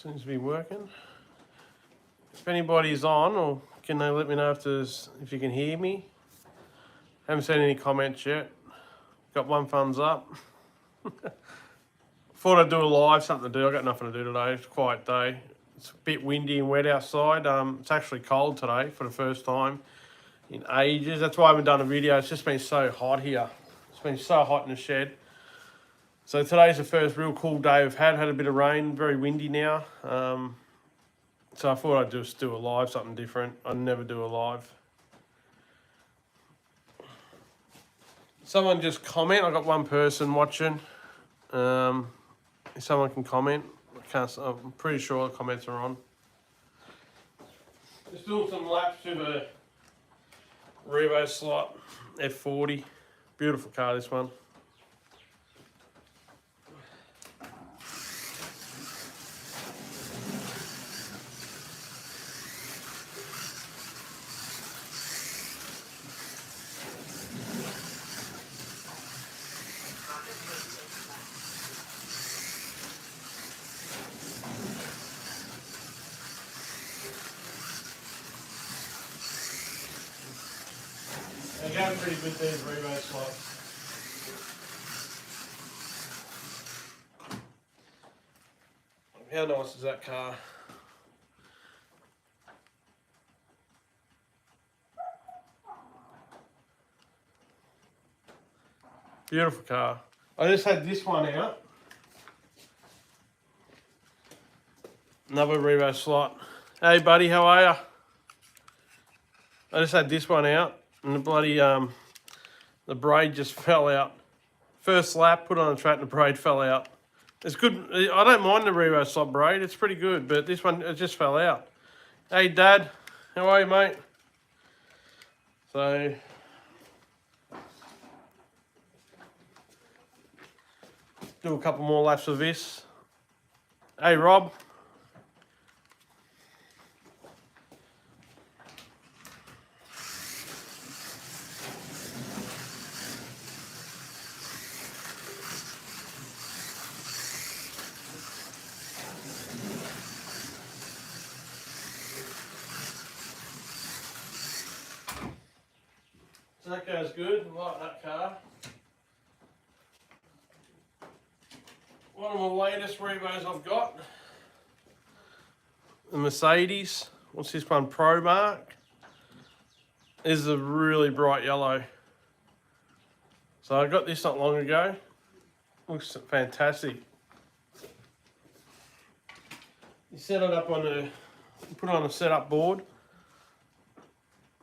Seems to be working. If anybody's on, or can they let me know if you can hear me? Haven't seen any comments yet. Got one thumbs up. Thought I'd do a live, something to do. I got nothing to do today. It's a quiet day. It's a bit windy and wet outside. It's actually cold today for the first time in ages. That's why I haven't done a video. It's just been so hot here. It's been so hot in the shed. So today's the first real cool day we've had. Had a bit of rain, very windy now. So I thought I'd just do a live, something different. I never do a live. Someone just comment. I got one person watching. If someone can comment, I'm pretty sure the comments are on. Just doing some laps to the Revo Slot F40. Beautiful car, this one. They're going pretty good, these Revo Slots. How nice is that car? Beautiful car. I just had this one out. Another Revo Slot. Hey buddy, how are ya? I just had this one out. And the bloody, the braid just fell out. First lap, put on the track and the braid fell out. It's good. I don't mind the Revo Slot braid. It's pretty good, but this one, it just fell out. Hey Dad, how are you, mate? So, do a couple more laps of this. Hey Rob. So that goes good. I like that car. One of the latest Revos I've got. The Mercedes. What's this one? Pro Mark. This is a really bright yellow. So I got this not long ago. Looks fantastic. You set it up on put it on a setup board.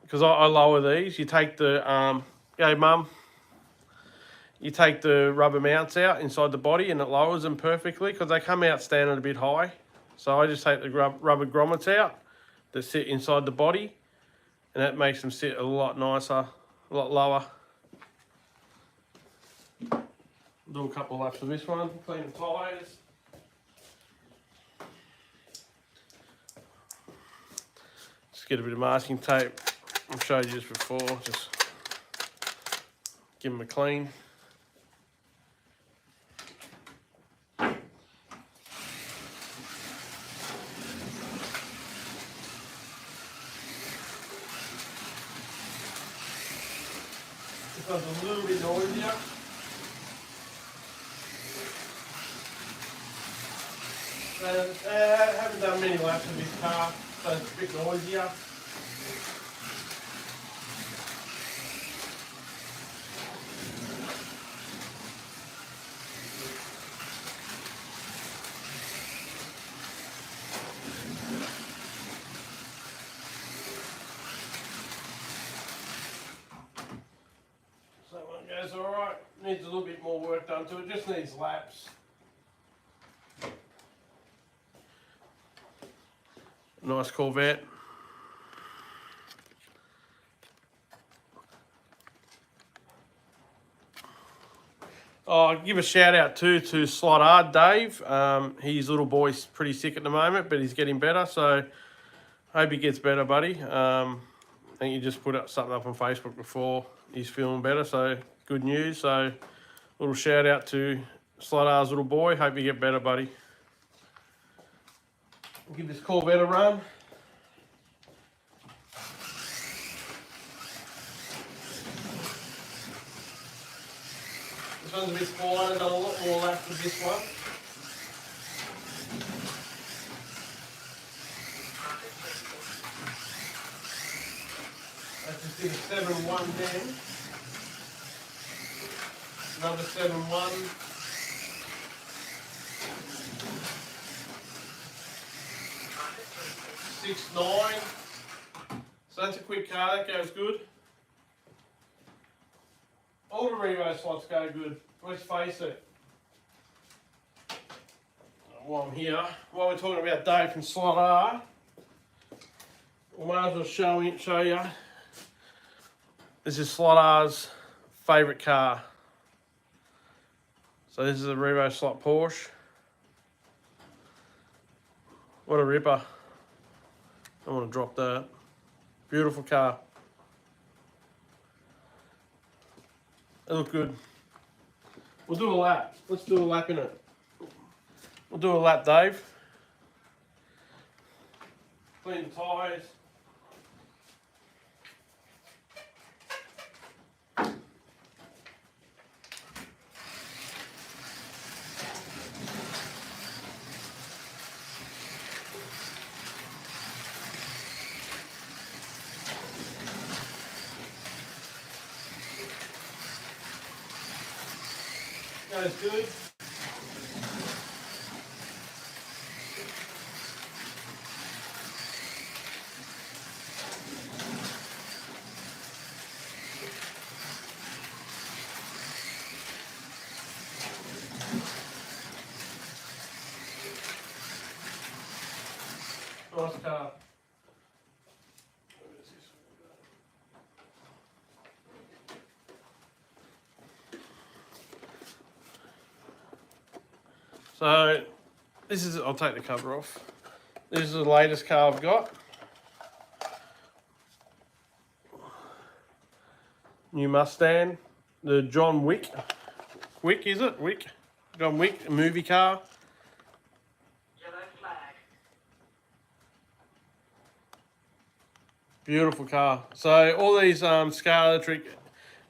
Because I lower these. You take the, go mum. You take the rubber mounts out inside the body and it lowers them perfectly because they come out standing a bit high. So I just take the rubber grommets out that sit inside the body and that makes them sit a lot nicer, a lot lower. Do a couple of laps of this one, clean the tyres. Just get a bit of masking tape. I've showed you this before, just give them a clean. This one's a little bit noisier. I haven't done many laps of this car, so it's a bit noisier. Goes all right. Needs a little bit more work done to it. Just needs laps. Nice Corvette. Oh, I'll give a shout out too to Slot.it, Dave. His little boy's pretty sick at the moment, but he's getting better. So hope he gets better, buddy. I think you just put something up on Facebook before. He's feeling better, so good news. So little shout out to Slot.it's little boy. Hope you get better, buddy. Give this Corvette a run. This one's a bit quieter, done a lot more laps with this one. I just did a 7-1 then. Another 7-1. 6-9. So that's a quick car, that goes good. All the Revo slots go good, let's face it. While I'm here, while we're talking about Dave from Slot R, we might as well show you. This is Slot R's favourite car. So this is a Revo Slot Porsche. What a ripper. I want to drop that. Beautiful car. It looked good. We'll do a lap. Let's do a lap in it. We'll do a lap, Dave. Clean the tyres. Goes good. Nice car. So this is, I'll take the cover off. This is the latest car I've got. New Mustang, the John Wick. Wick, is it? Wick? John Wick, a movie car. Yellow flag. Beautiful car. So all these Scalextric.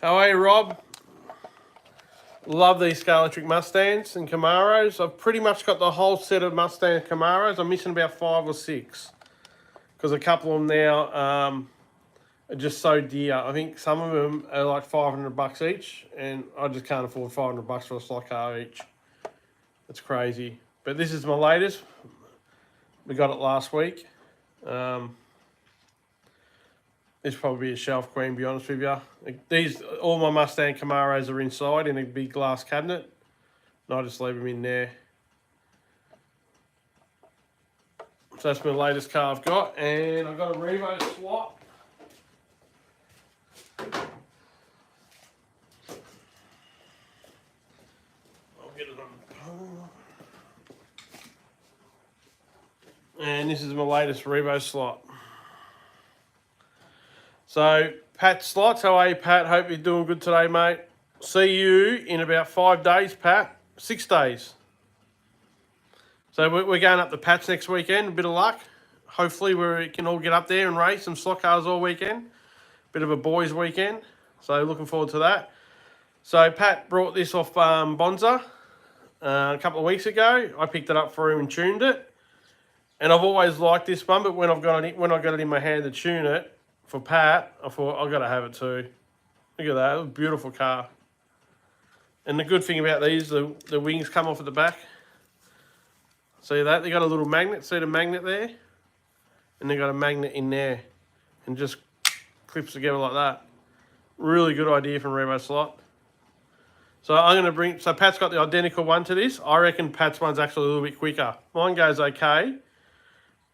How are you, Rob? Love these Scalextric Mustangs and Camaros. I've pretty much got the whole set of Mustang Camaros. I'm missing about 5 or 6 because a couple of them now are just so dear. I think some of them are like $500 each, and I just can't afford $500 for a slot car each. It's crazy. But this is my latest. We got it last week. This will probably be a shelf queen, to be honest with you. These, all my Mustang Camaros are inside in a big glass cabinet. And I just leave them in there. So that's my latest car I've got. And I've got a Revo Slot. I'll get it on the pole. And this is my latest Revo Slot. So, Pat Slots, how are you, Pat? Hope you're doing good today, mate. See you in about 5 days, Pat. 6 days. So, we're going up to Pat's next weekend. A bit of luck. Hopefully, we can all get up there and race some slot cars all weekend. Bit of a boys' weekend. So, looking forward to that. So, Pat brought this off Bonza a couple of weeks ago. I picked it up for him and tuned it. And I've always liked this one, but when I got it in my hand to tune it, for Pat, I thought, I've got to have it too. Look at that, a beautiful car. And the good thing about these, the wings come off at the back. See that? They got a little magnet, see the magnet there? And they got a magnet in there. And just clips together like that. Really good idea from Revo Slot. So I'm going to bring, so Pat's got the identical one to this. I reckon Pat's one's actually a little bit quicker. Mine goes okay.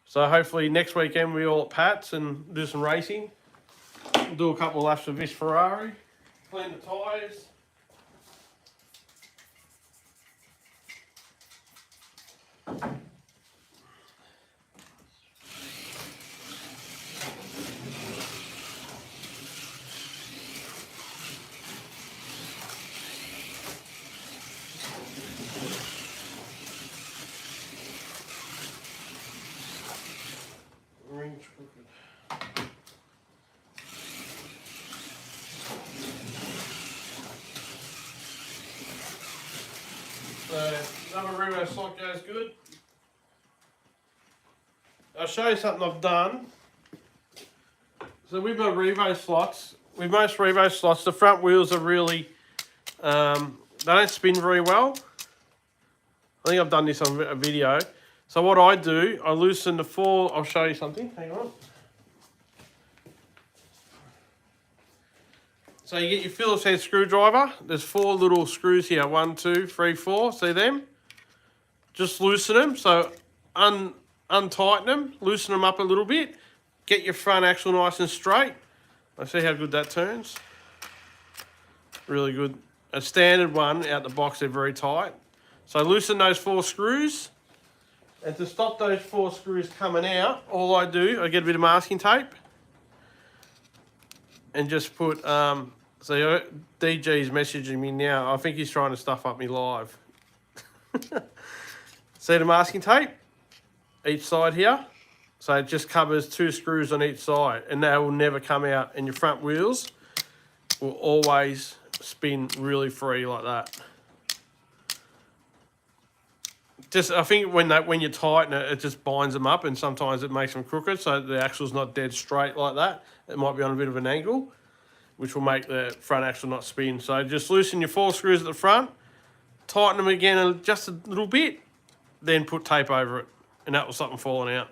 So hopefully next weekend we all at Pat's and do some racing. Do a couple of laps of this Ferrari. Clean the tyres. Revo Slot goes good. I'll show you something I've done. So with my Revo slots, with most Revo slots, the front wheels are really, they don't spin very well. I think I've done this on a video. So what I do, I loosen the four, I'll show you something, hang on. So you get your Phillips head screwdriver. There's 4 little screws here, 1, 2, 3, 4, see them? Just loosen them, so untighten them, loosen them up a little bit. Get your front axle nice and straight. I see how good that turns. Really good. A standard one out the box, they're very tight. So loosen those 4 screws. And to stop those 4 screws coming out, all I do, I get a bit of masking tape. And just put, so DG's messaging me now. I think he's trying to stuff up me live. See the masking tape? Each side here. So it just covers 2 screws on each side, and they will never come out, and your front wheels will always spin really free like that. Just, I think when you tighten it, it just binds them up, and sometimes it makes them crooked, so the axle's not dead straight like that. It might be on a bit of an angle, which will make the front axle not spin. So just loosen your 4 screws at the front, tighten them again just a little bit, then put tape over it, and that will stop them falling out.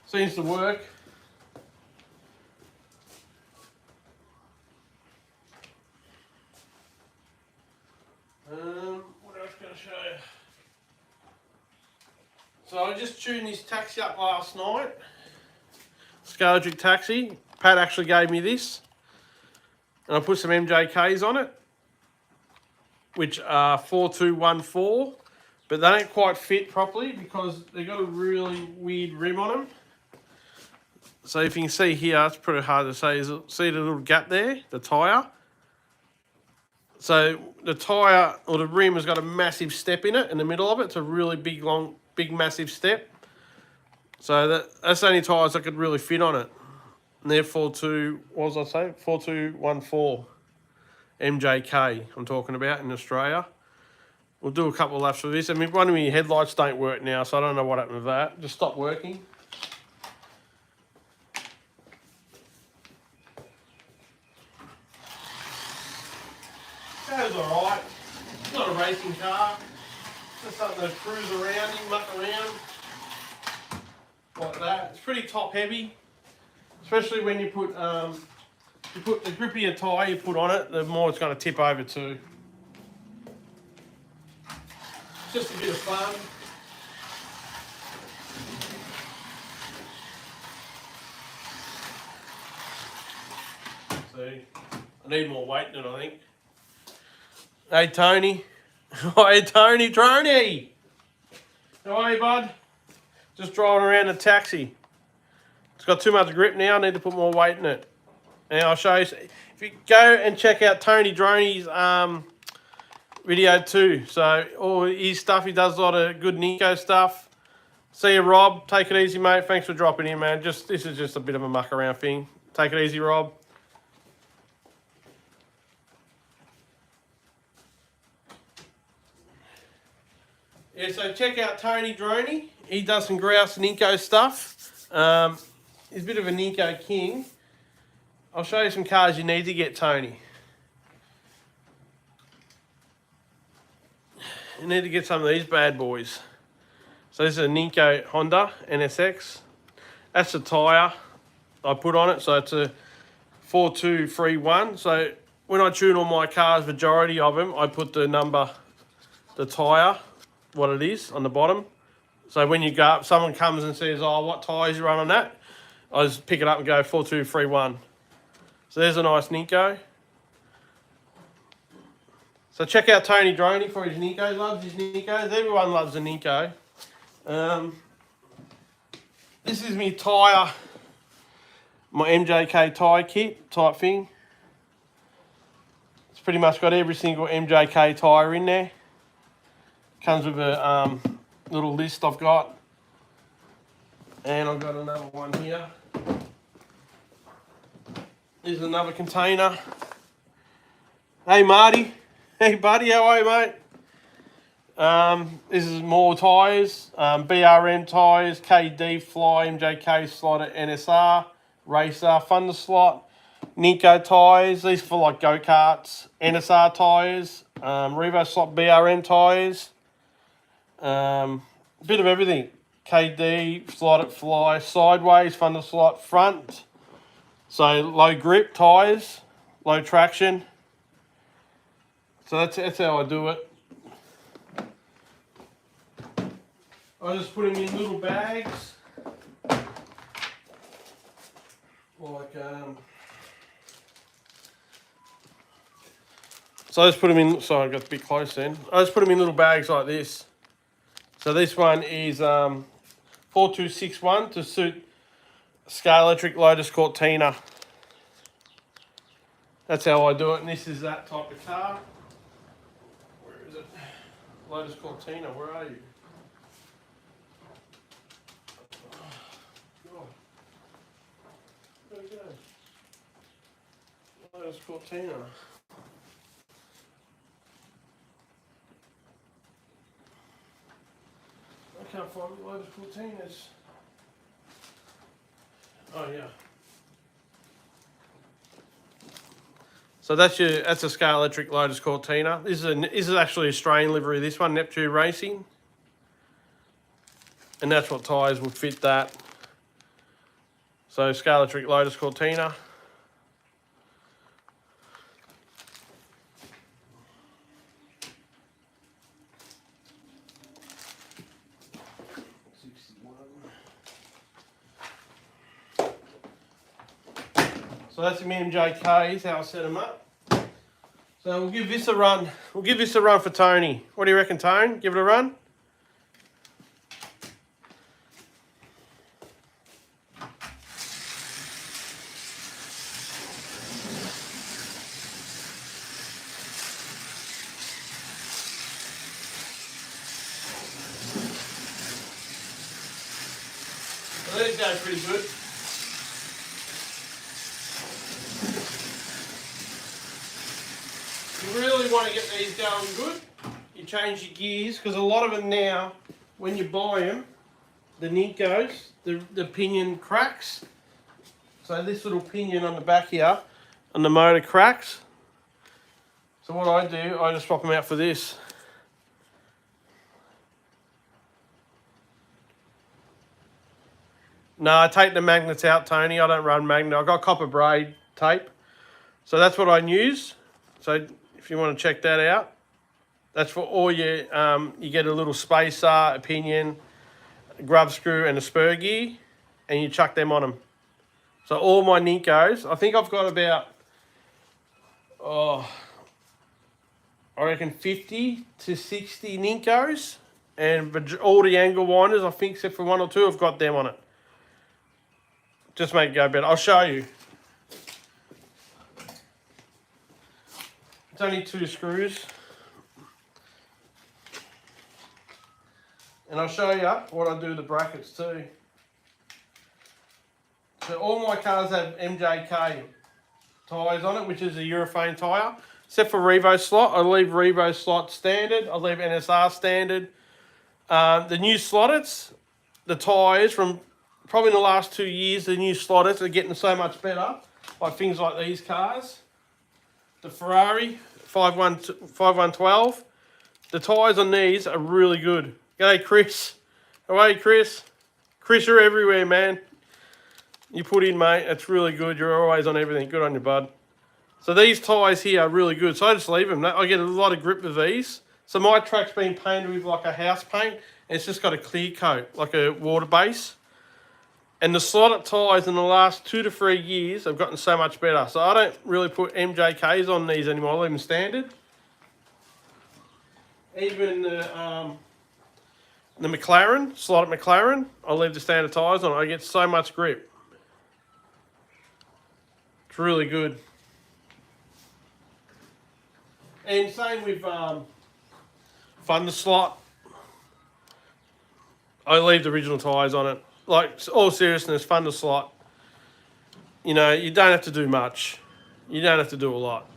Seems to work. What else can I show you? So I just tuned this taxi up last night. Scalextric taxi. Pat actually gave me this. And I put some MJKs on it, which are 4214, but they don't quite fit properly because they've got a really weird rim on them. So if you can see here, it's pretty hard to say. See the little gap there, the tyre? So the tyre, or the rim, has got a massive step in it, in the middle of it. It's a really big, massive step. So that's the only tyres that could really fit on it. And they're 4214 MJK I'm talking about in Australia. We'll do a couple of laps for this. I mean, one of my headlights don't work now, so I don't know what happened with that. Just stopped working. Goes alright. It's not a racing car. Just something to cruise around in, muck around. Like that. It's pretty top heavy. Especially when you put the grippier tyre you put on it, the more it's going to tip over too. Just a bit of fun. See, I need more weight in it, I think. Hey Tony. Hey Tony Trony. How are you, bud? Just driving around a taxi. It's got too much grip now, I need to put more weight in it. And I'll show you, if you go and check out Tony Droney's video too. So all his stuff, he does a lot of good Ninko stuff. See you, Rob. Take it easy, mate. Thanks for dropping in, man. This is just a bit of a muck around thing. Take it easy, Rob. Yeah, so check out Tony Droney. He does some grouse Ninko stuff. He's a bit of a Ninko king. I'll show you some cars you need to get, Tony. You need to get some of these bad boys. So this is a Ninko Honda NSX. That's the tyre I put on it. So it's a 4231. So when I tune all my cars, majority of them, I put the number, the tyre, what it is on the bottom. So when you go up, someone comes and says, oh, what tyres you run on that? I just pick it up and go 4231. So there's a nice Ninko. So check out Tony Droney for his Ninko. Loves his Ninkos. Everyone loves a Ninko. This is my tyre, my MJK tyre kit type thing. It's pretty much got every single MJK tyre in there. Comes with a little list I've got. And I've got another one here. Here's another container. Hey Marty, Hey buddy, how are you, mate? This is more tyres. BRM tyres, KD, Fly, MJK, Slot at NSR, Racer, Thunder Slot, Ninko tyres. These for like go-karts. NSR tyres, Revo Slot BRM tyres. Bit of everything. KD, Slot at Fly, sideways, Thunder Slot, front. So low grip tyres, low traction. So that's how I do it. I just put them in little bags. So I just put them in, sorry I got a bit close then. I just put them in little bags like this. So this one is 4261 to suit Scalextric Lotus Cortina. That's how I do it, and this is that type of car. Where is it? Lotus Cortina, where are you? Oh. Where'd it go? Lotus Cortina. I can't find Lotus Cortinas. Oh yeah. So that's a Scalextric Lotus Cortina. This is actually Australian livery. This one, Neptune Racing, and that's what tyres would fit that. So Scalextric Lotus Cortina. So that's the MJKs, how I set them up. So we'll give this a run. We'll give this a run for Tony. What do you reckon, Tone? Give it a run? Well, these go pretty good. You really want to get these going good, you change your gears, because a lot of them now, when you buy them, the Ninkos, the pinion cracks. So this little pinion on the back here, on the motor cracks. So what I do, I just swap them out for this. No, I take the magnets out, Tony. I don't run magnet. I've got copper braid tape. So that's what I use. So if you want to check that out, that's for all your, you get a little spacer, a pinion, a grub screw and a spur gear, and you chuck them on them. So all my Ninkos, I think I've got about, I reckon 50 to 60 Ninkos, and all the angle winders, I think except for one or two, I've got them on it. Just make it go better. I'll show you. It's only 2 screws. And I'll show you what I do with the brackets too. So all my cars have MJK tyres on it, which is a urethane tyre. Except for Revo Slot. I leave Revo Slot standard. I leave NSR standard. The new Slot.its, the tyres from probably in the last 2 years, the new Slot.its are getting so much better. Like things like these cars. The Ferrari 5112. The tyres on these are really good. G'day, Chris. How are you, Chris? Chris, you're everywhere, man. You put in, mate. It's really good. You're always on everything. Good on you, bud. So these tyres here are really good. So I just leave them. I get a lot of grip with these. So my track's been painted with like a house paint. And it's just got a clear coat, like a water base. And the Slot.it tyres in the last 2 to 3 years have gotten so much better. So I don't really put MJKs on these anymore. I leave them standard. Even the McLaren, Slot.it McLaren, I leave the standard tyres on. I get so much grip. It's really good. And same with Thunder Slot. I leave the original tyres on it. Like, all seriousness, Thunder Slot, you know, you don't have to do much. You don't have to do a lot.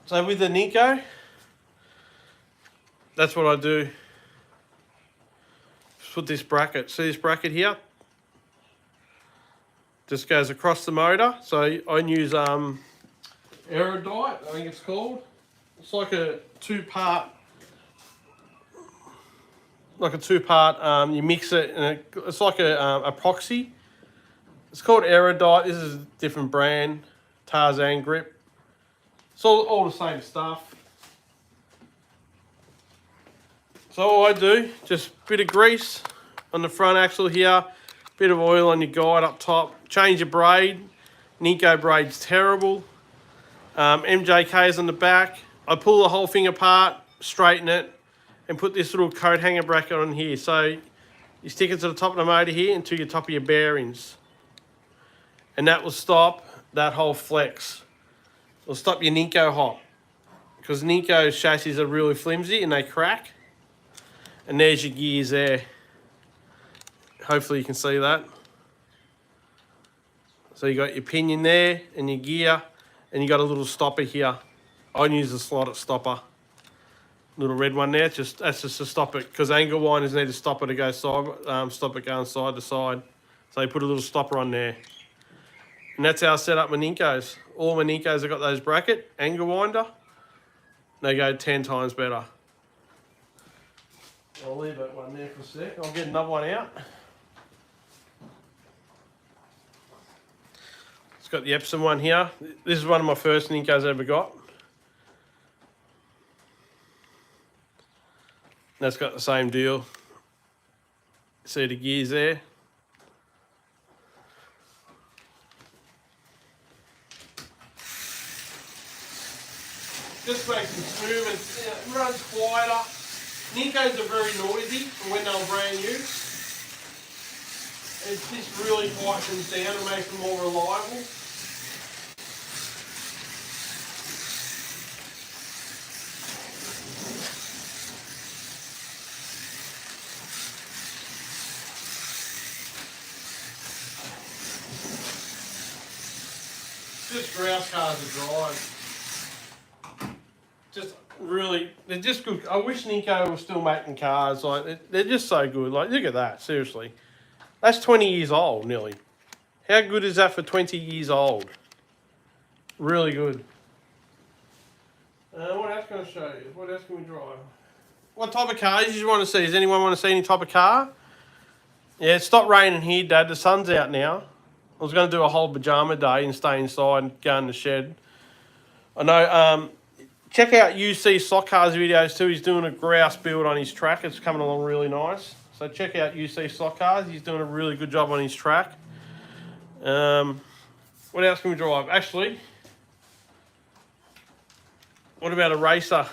So with the Ninko, that's what I do. Just put this bracket. See this bracket here? Just goes across the motor. So I use Aerodite, I think it's called. It's like a two-part. You mix it, and it's like a epoxy. It's called Aerodite. This is a different brand. Tarzan grip. It's all the same stuff. So all I do, just a bit of grease on the front axle here, bit of oil on your guide up top, change your braid. Ninko braid's terrible. MJK's on the back. I pull the whole thing apart, straighten it, and put this little coat hanger bracket on here. So you stick it to the top of the motor here and to your top of your bearings. And that will stop that whole flex. It'll stop your Ninko hop. Because Ninko chassis are really flimsy and they crack. And there's your gears there. Hopefully you can see that. So you got your pinion there and your gear, and you got a little stopper here. I use the Slot.it stopper. Little red one there. That's just to stop it, because angle winders need a stopper to go stop it going side to side. So you put a little stopper on there. And that's how I set up my Ninkos. All my Ninkos have got those bracket, angle winder. They go 10 times better. I'll leave that one there for a sec. I'll get another one out. It's got the Epsom one here. This is one of my first Ninkos I ever got. That's got the same deal. See the gears there? Just makes them smooth and it runs quieter. Ninkos are very noisy from when they were brand new. It's just really quiets them down and makes them more reliable. Just grouse cars to drive. Just really, they're just good. I wish Ninko was still making cars. Like they're just so good. Like look at that, seriously. That's 20 years old, nearly. How good is that for 20 years old? Really good. What else can I show you? What else can we drive? What type of cars do you want to see? Does anyone want to see any type of car? Yeah, it stopped raining here, Dad. The sun's out now. I was going to do a whole pajama day and stay inside and go in the shed. I know, check out UC Slot Cars videos too. He's doing a grouse build on his track. It's coming along really nice. So check out UC Slot Cars. He's doing a really good job on his track. What else can we drive? Actually, what about a racer?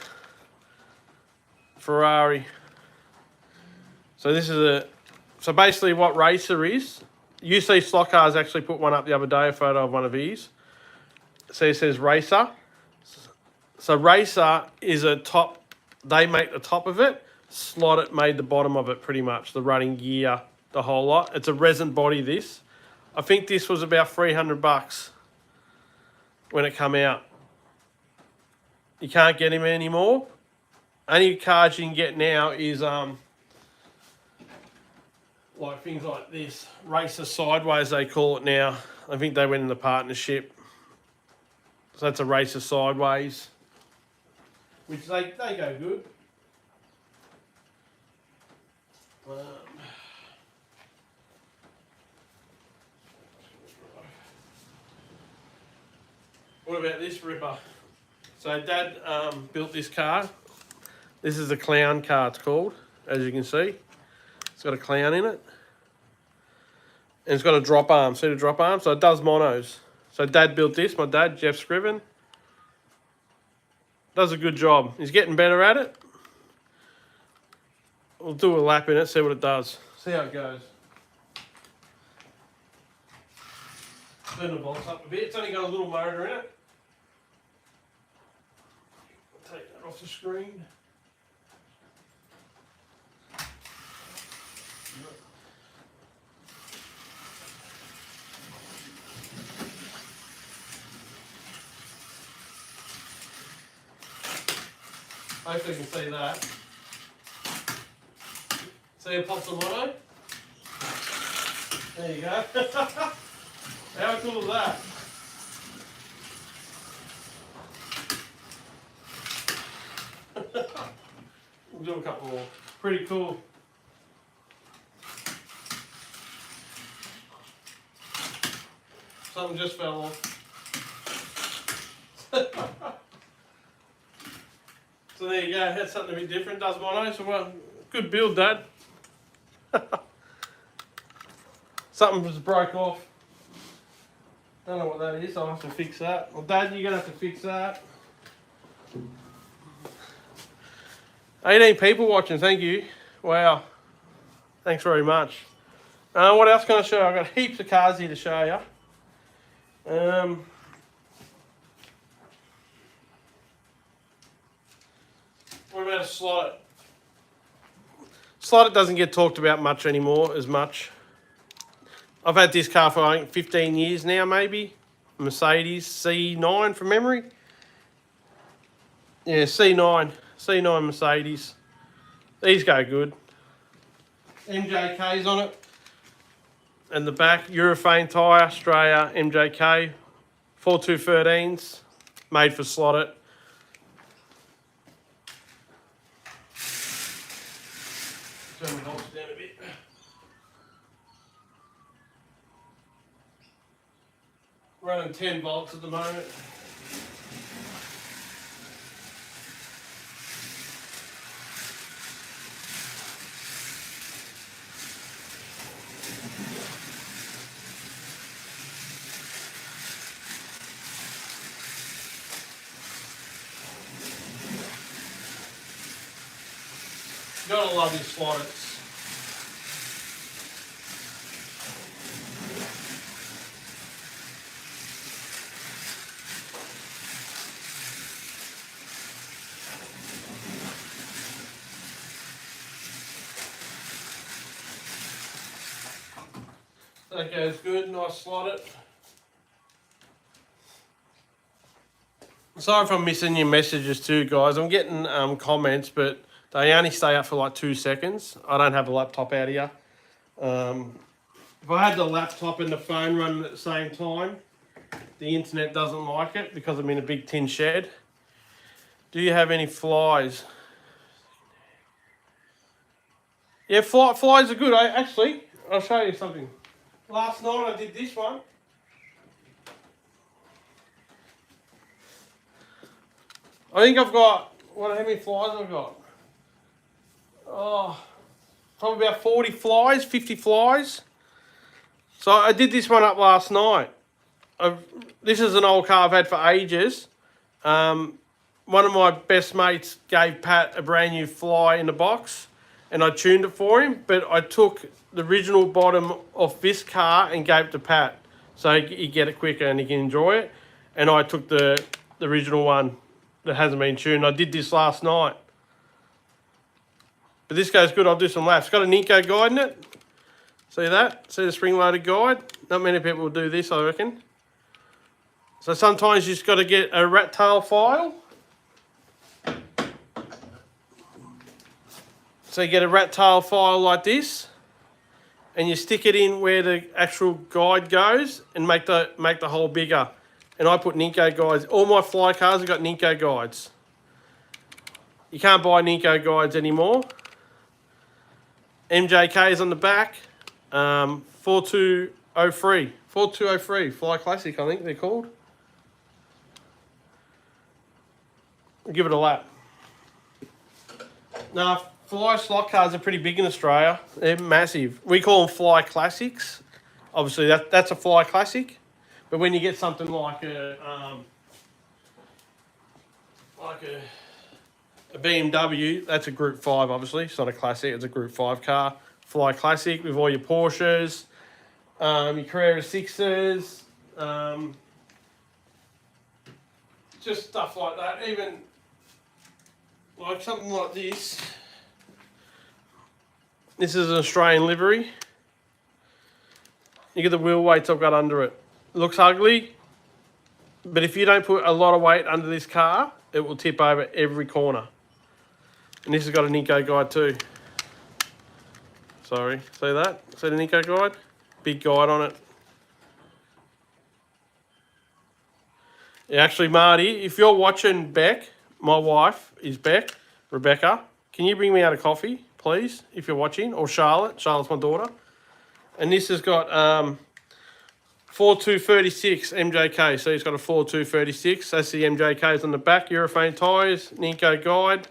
Ferrari. So this is so basically what racer is. UC Slot Cars actually put one up the other day, a photo of one of these. So it says racer. So racer is a top, they make the top of it. Slot.it made the bottom of it pretty much, the running gear, the whole lot. It's a resin body this. I think this was about $300 when it came out. You can't get them anymore. Only cars you can get now is like things like this. Racer Sideways they call it now. I think they went in the partnership. So that's a Racer Sideways. Which they go good. What about this ripper? So Dad built this car. This is a clown car, it's called, as you can see. It's got a clown in it. And it's got a drop arm. See the drop arm? So it does monos. So Dad built this, my dad, Jeff Scriven. Does a good job. He's getting better at it. We'll do a lap in it, see what it does. See how it goes. Turn the box up a bit. It's only got a little motor in it. Take that off the screen. Hopefully you can see that. See it pops the mono? There you go. How cool is that? We'll do a couple more. Pretty cool. Something just fell off. So there you go, had something a bit different, does mono. So well, good build, Dad. Something just broke off. Don't know what that is, I'll have to fix that. Well, Dad, you're gonna have to fix that. 18 people watching, thank you. Wow. Thanks very much. What else can I show you? I've got heaps of cars here to show you. What about a Slot.it? Slot.it doesn't get talked about much anymore, as much. I've had this car for I think 15 years now, maybe. Mercedes C9 from memory. Yeah, C9 Mercedes. These go good. MJK's on it. And the back, Urethane tyre, Australia, MJK. 4213s, made for Slot.it. Turn the bolts down a bit. Running 10 volts at the moment. Gotta love these Slot.its. That goes good, nice Slot.it. Sorry if I'm missing your messages too, guys. I'm getting comments, but they only stay up for like 2 seconds. I don't have a laptop out here. If I had the laptop and the phone running at the same time, the internet doesn't like it because I'm in a big tin shed. Do you have any flies? Yeah, flies are good. Actually, I'll show you something. Last night I did this one. I think I've got, how many flies I've got? Oh, probably about 40 flies, 50 flies. So I did this one up last night. This is an old car I've had for ages. One of my best mates gave Pat a brand new fly in the box and I tuned it for him, but I took the original bottom off this car and gave it to Pat so he get it quicker and he can enjoy it. And I took the original one that hasn't been tuned. I did this last night. But this goes good, I'll do some laps. It's got a Ninko guide in it. See that? See the spring-loaded guide? Not many people will do this, I reckon. So sometimes you just got to get a rat tail file. So you get a rat tail file like this, and you stick it in where the actual guide goes and make the hole bigger. And I put Ninko guides. All my fly cars have got Ninko guides. You can't buy Ninko guides anymore. MJK is on the back. 4203 Fly Classic, I think they're called. I'll give it a lap. Now, Fly slot cars are pretty big in Australia. They're massive. We call them Fly Classics. Obviously, that's a Fly Classic. But when you get something like a BMW, that's a Group 5, obviously. It's not a Classic, it's a Group 5 car. Fly Classic with all your Porsches, your Carrera 6s, just stuff like that. Even like something like this. This is an Australian livery. You get the wheel weights I've got under it. It looks ugly, but if you don't put a lot of weight under this car, it will tip over every corner. And this has got a Ninko guide too. Sorry, see that? See the Ninko guide? Big guide on it. Yeah, actually, Marty, if you're watching Beck, my wife is Beck, Rebecca, can you bring me out a coffee, please, if you're watching? Or Charlotte. Charlotte's my daughter. And this has got 4236 MJK. So he's got a 4236. That's the MJKs on the back. Urethane tyres, Ninko guide.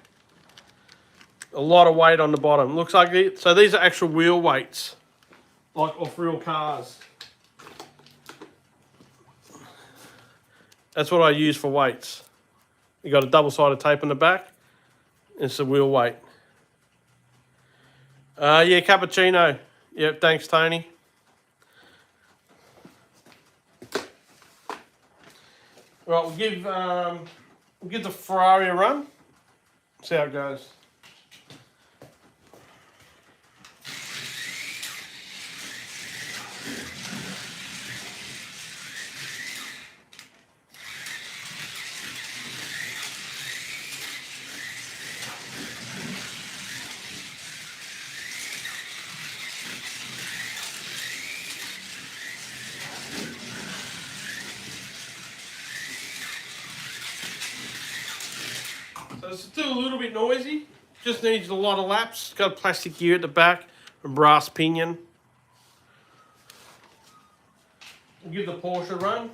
A lot of weight on the bottom. Looks like it. So these are actual wheel weights, like off real cars. That's what I use for weights. You got a double-sided tape on the back. It's a wheel weight. Yeah, cappuccino. Yep, thanks, Tony. Right, we'll give the Ferrari a run. See how it goes. So it's still a little bit noisy. Just needs a lot of laps. It's got a plastic gear at the back, a brass pinion. We'll give the Porsche a run.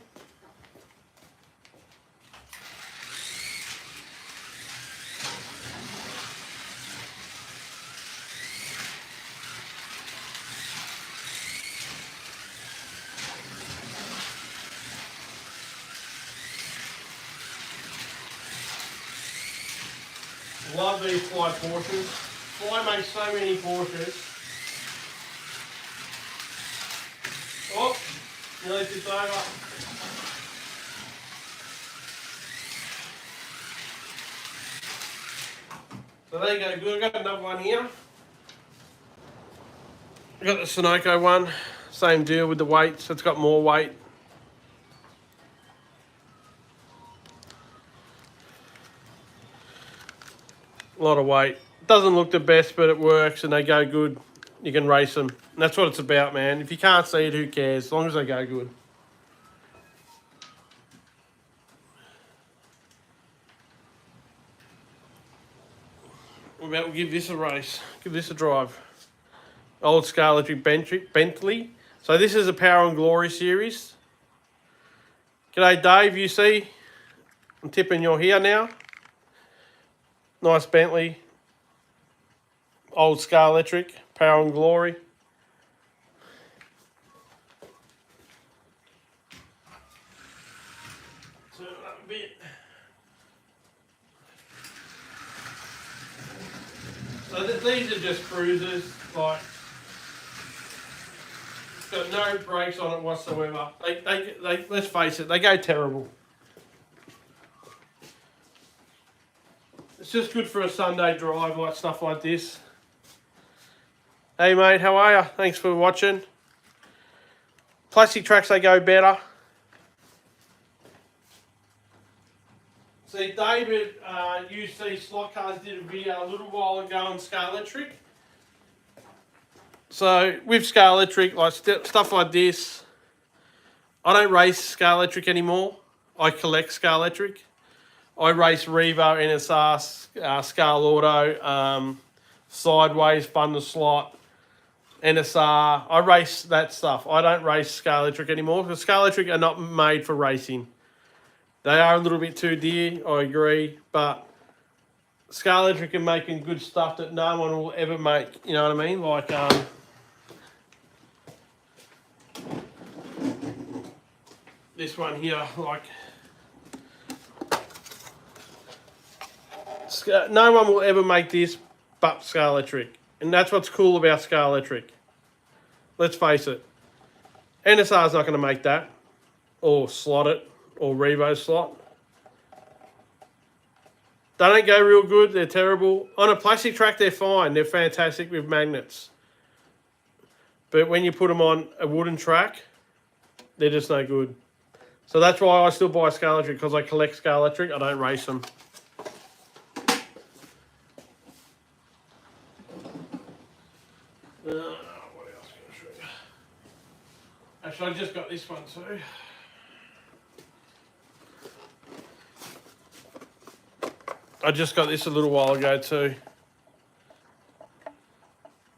Love these Fly Porsches. Fly makes so many Porsches. Oh, nearly tipped over. So there you go, good. I've got another one here. I got the Sunoco one. Same deal with the weights. It's got more weight. A lot of weight. Doesn't look the best, but it works and they go good. You can race them. And that's what it's about, man. If you can't see it, who cares? As long as they go good. We'll give this a race. Give this a drive. Old Scalextric Bentley. So this is a Power and Glory series. G'day, Dave. You see? I'm tipping you're here now. Nice Bentley, old Scalextric, Power and Glory. Turn it up a bit. So these are just cruisers, like, got no brakes on it whatsoever. They let's face it, they go terrible. It's just good for a Sunday drive, like stuff like this. Hey mate, how are you? Thanks for watching. Plastic tracks, they go better. See, David UC Slot Cars did a video a little while ago on Scalextric. So with Scalextric, like stuff like this, I don't race Scalextric anymore. I collect Scalextric. I race Revo, NSR, Scale Auto, Sideways, Fun the Slot, NSR. I race that stuff. I don't race Scalextric anymore because Scalextric are not made for racing. They are a little bit too dear, I agree, but Scalextric are making good stuff that no one will ever make, you know what I mean? Like, this one here, like, no one will ever make this but Scalextric. And that's what's cool about Scalextric. Let's face it. NSR's not going to make that. Or Slot.it. Or Revo Slot. They don't go real good. They're terrible. On a plastic track, they're fine. They're fantastic with magnets. But when you put them on a wooden track, they're just no good. So that's why I still buy Scalextric, because I collect Scalextric. I don't race them. What else can I show you? Actually, I just got this one too. I just got this a little while ago too.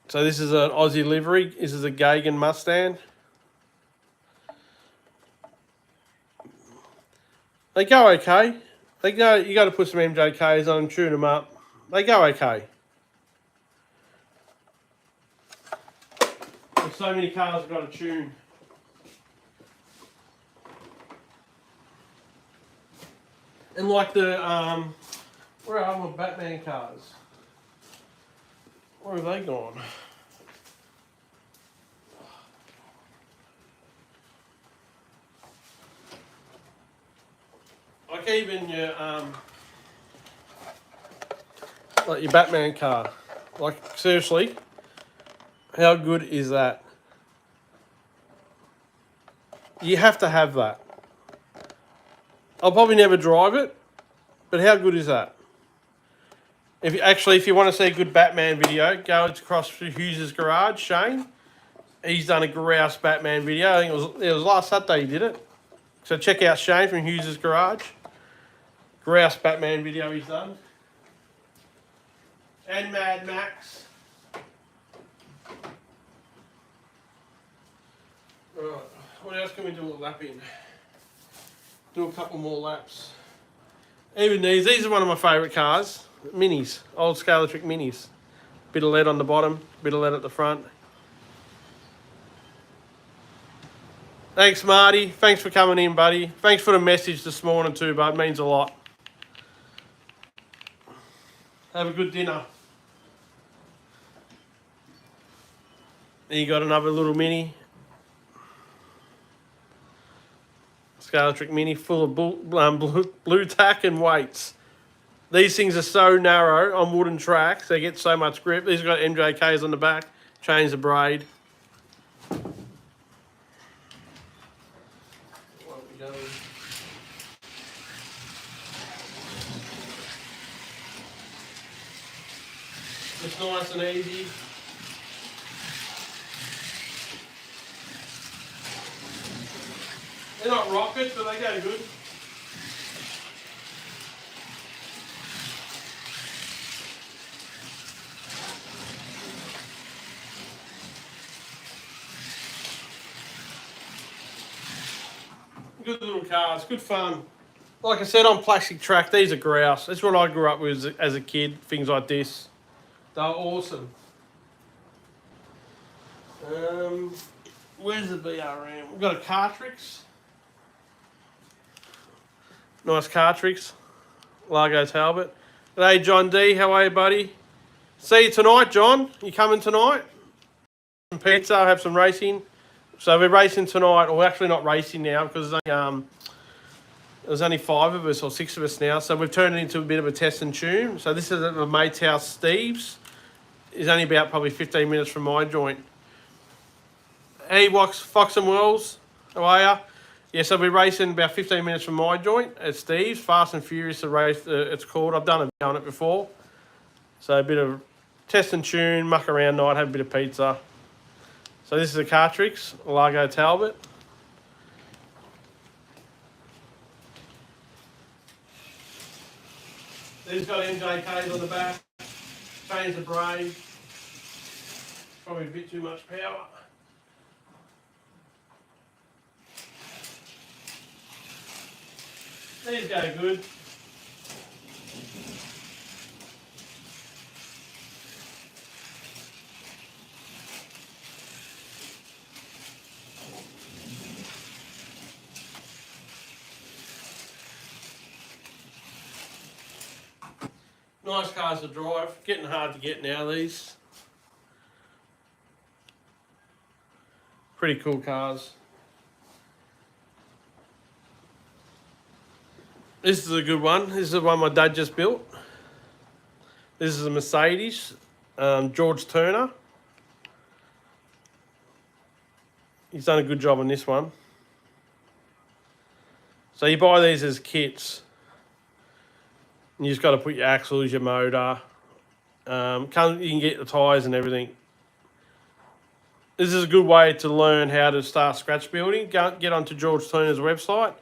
So this is an Aussie livery. This is a Gagan Mustang. They go okay. They go. You got to put some MJKs on and tune them up. They go okay. There's so many cars I've got to tune. And like the where are my Batman cars? Where have they gone? Like even your like your Batman car. Like seriously, how good is that? You have to have that. I'll probably never drive it, but how good is that? If you want to see a good Batman video, go across to Hughes' garage, Shane. He's done a grouse Batman video. I think it was last Saturday he did it. So check out Shane from Hughes' garage. Grouse Batman video he's done. And Mad Max. Right, what else can we do a lap in? Do a couple more laps. Even these are one of my favourite cars. Minis, old Scalextric minis. Bit of lead on the bottom, bit of lead at the front. Thanks, Marty. Thanks for coming in, buddy. Thanks for the message this morning too, bud. It means a lot. Have a good dinner. Then you got another little mini. Scalextric mini full of blue tack and weights. These things are so narrow on wooden tracks. They get so much grip. These have got MJKs on the back. Change the braid. What are we doing? It's nice and easy. They're not rockets, but they go good. Good little cars, good fun. Like I said, on plastic track, these are grouse. That's what I grew up with as a kid, things like this. They're awesome. Where's the BRM? We've got a Cartrix. Nice Cartrix. Largo Talbot. Hey, John D, how are you, buddy? See you tonight, John. You coming tonight? Some pizza, have some racing. So we're racing tonight, or we're actually not racing now because there's only 5 of us or 6 of us now. So we've turned it into a bit of a test and tune. So this is at my mate's house, Steve's. He's only about probably 15 minutes from my joint. Hey, Fox and Wells, how are ya? Yeah, so we're racing about 15 minutes from my joint at Steve's. Fast and Furious, the race it's called. I've done it before. So a bit of test and tune, muck around night, have a bit of pizza. So this is a Cartrix, Largo Talbot. These got MJKs on the back. Change the braid. Probably a bit too much power. These go good. Nice cars to drive. Getting hard to get now, these. Pretty cool cars. This is a good one. This is the one my dad just built. This is a Mercedes, George Turner. He's done a good job on this one. So you buy these as kits. And you just got to put your axles, your motor. You can get the tyres and everything. this is a good way to learn how to start scratch building. Get onto George Turner's website.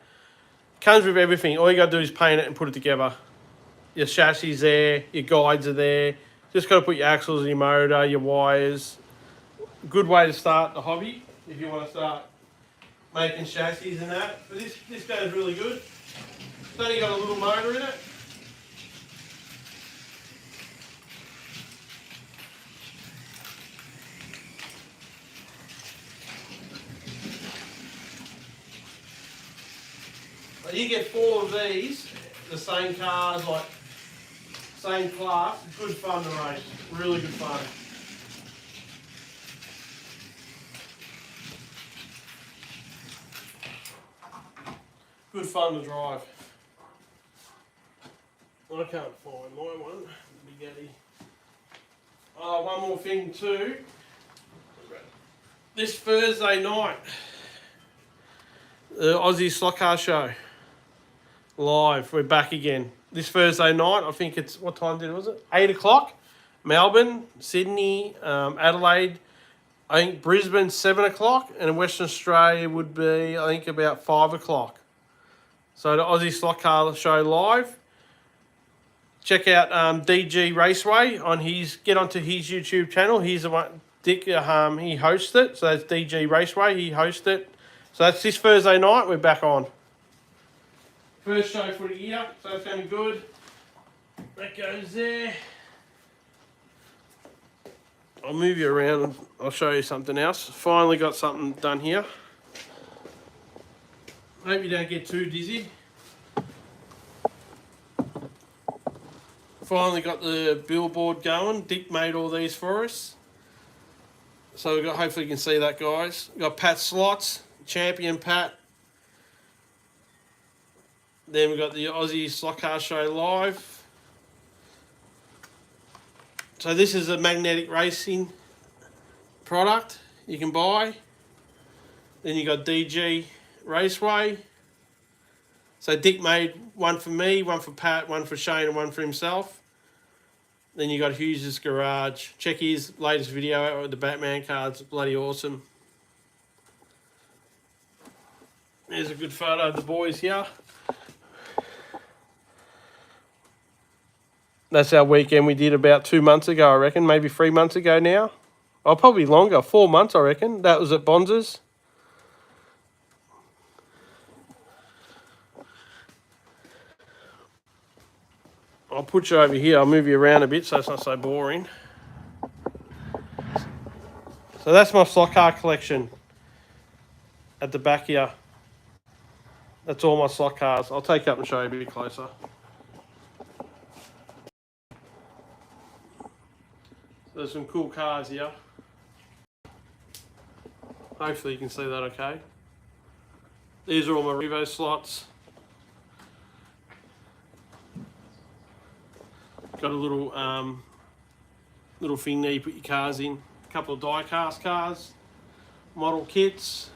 Comes with everything. All you got to do is paint it and put it together. Your chassis there, your guides are there. Just got to put your axles, your motor, your wires. Good way to start the hobby if you want to start making chassis and that. But this goes really good. It's only got a little motor in it. But you get 4 of these, the same cars, like same class. Good fun to race. Really good fun. Good fun to drive. I can't find my one. Big one more thing too. This Thursday night, the Aussie Slot Car Show. Live. We're back again. This Thursday night, I think it's, what time was it? 8 o'clock. Melbourne, Sydney, Adelaide. I think Brisbane, 7 o'clock. And in Western Australia would be, I think, about 5 o'clock. So the Aussie Slot Car Show live. Check out DG Raceway on get onto his YouTube channel. He's the one, Dick, he hosts it. So that's DG Raceway, he hosts it. So that's this Thursday night, we're back on. First show for the year, so it's going to be good. That goes there. I'll move you around and I'll show you something else. Finally got something done here. Hope you don't get too dizzy. Finally got the billboard going. Dick made all these for us. So we've got, hopefully you can see that, guys. We've got Pat Slots, Champion Pat. Then we've got the Aussie Slot Car Show live. So this is a magnetic racing product you can buy. Then you got DG Raceway. So Dick made one for me, one for Pat, one for Shane, and one for himself. Then you got Hughes' Garage. Check his latest video out with the Batman cards. Bloody awesome. There's a good photo of the boys here. That's our weekend we did about 2 months ago, I reckon. Maybe 3 months ago now. Oh, probably longer. 4 months, I reckon. That was at Bonz's. I'll put you over here. I'll move you around a bit so it's not so boring. So that's my slot car collection at the back here. That's all my slot cars. I'll take you up and show you a bit closer. There's some cool cars here. Hopefully you can see that okay. These are all my Revo slots. Got a little little thing there you put your cars in. A couple of die cast cars, model kits,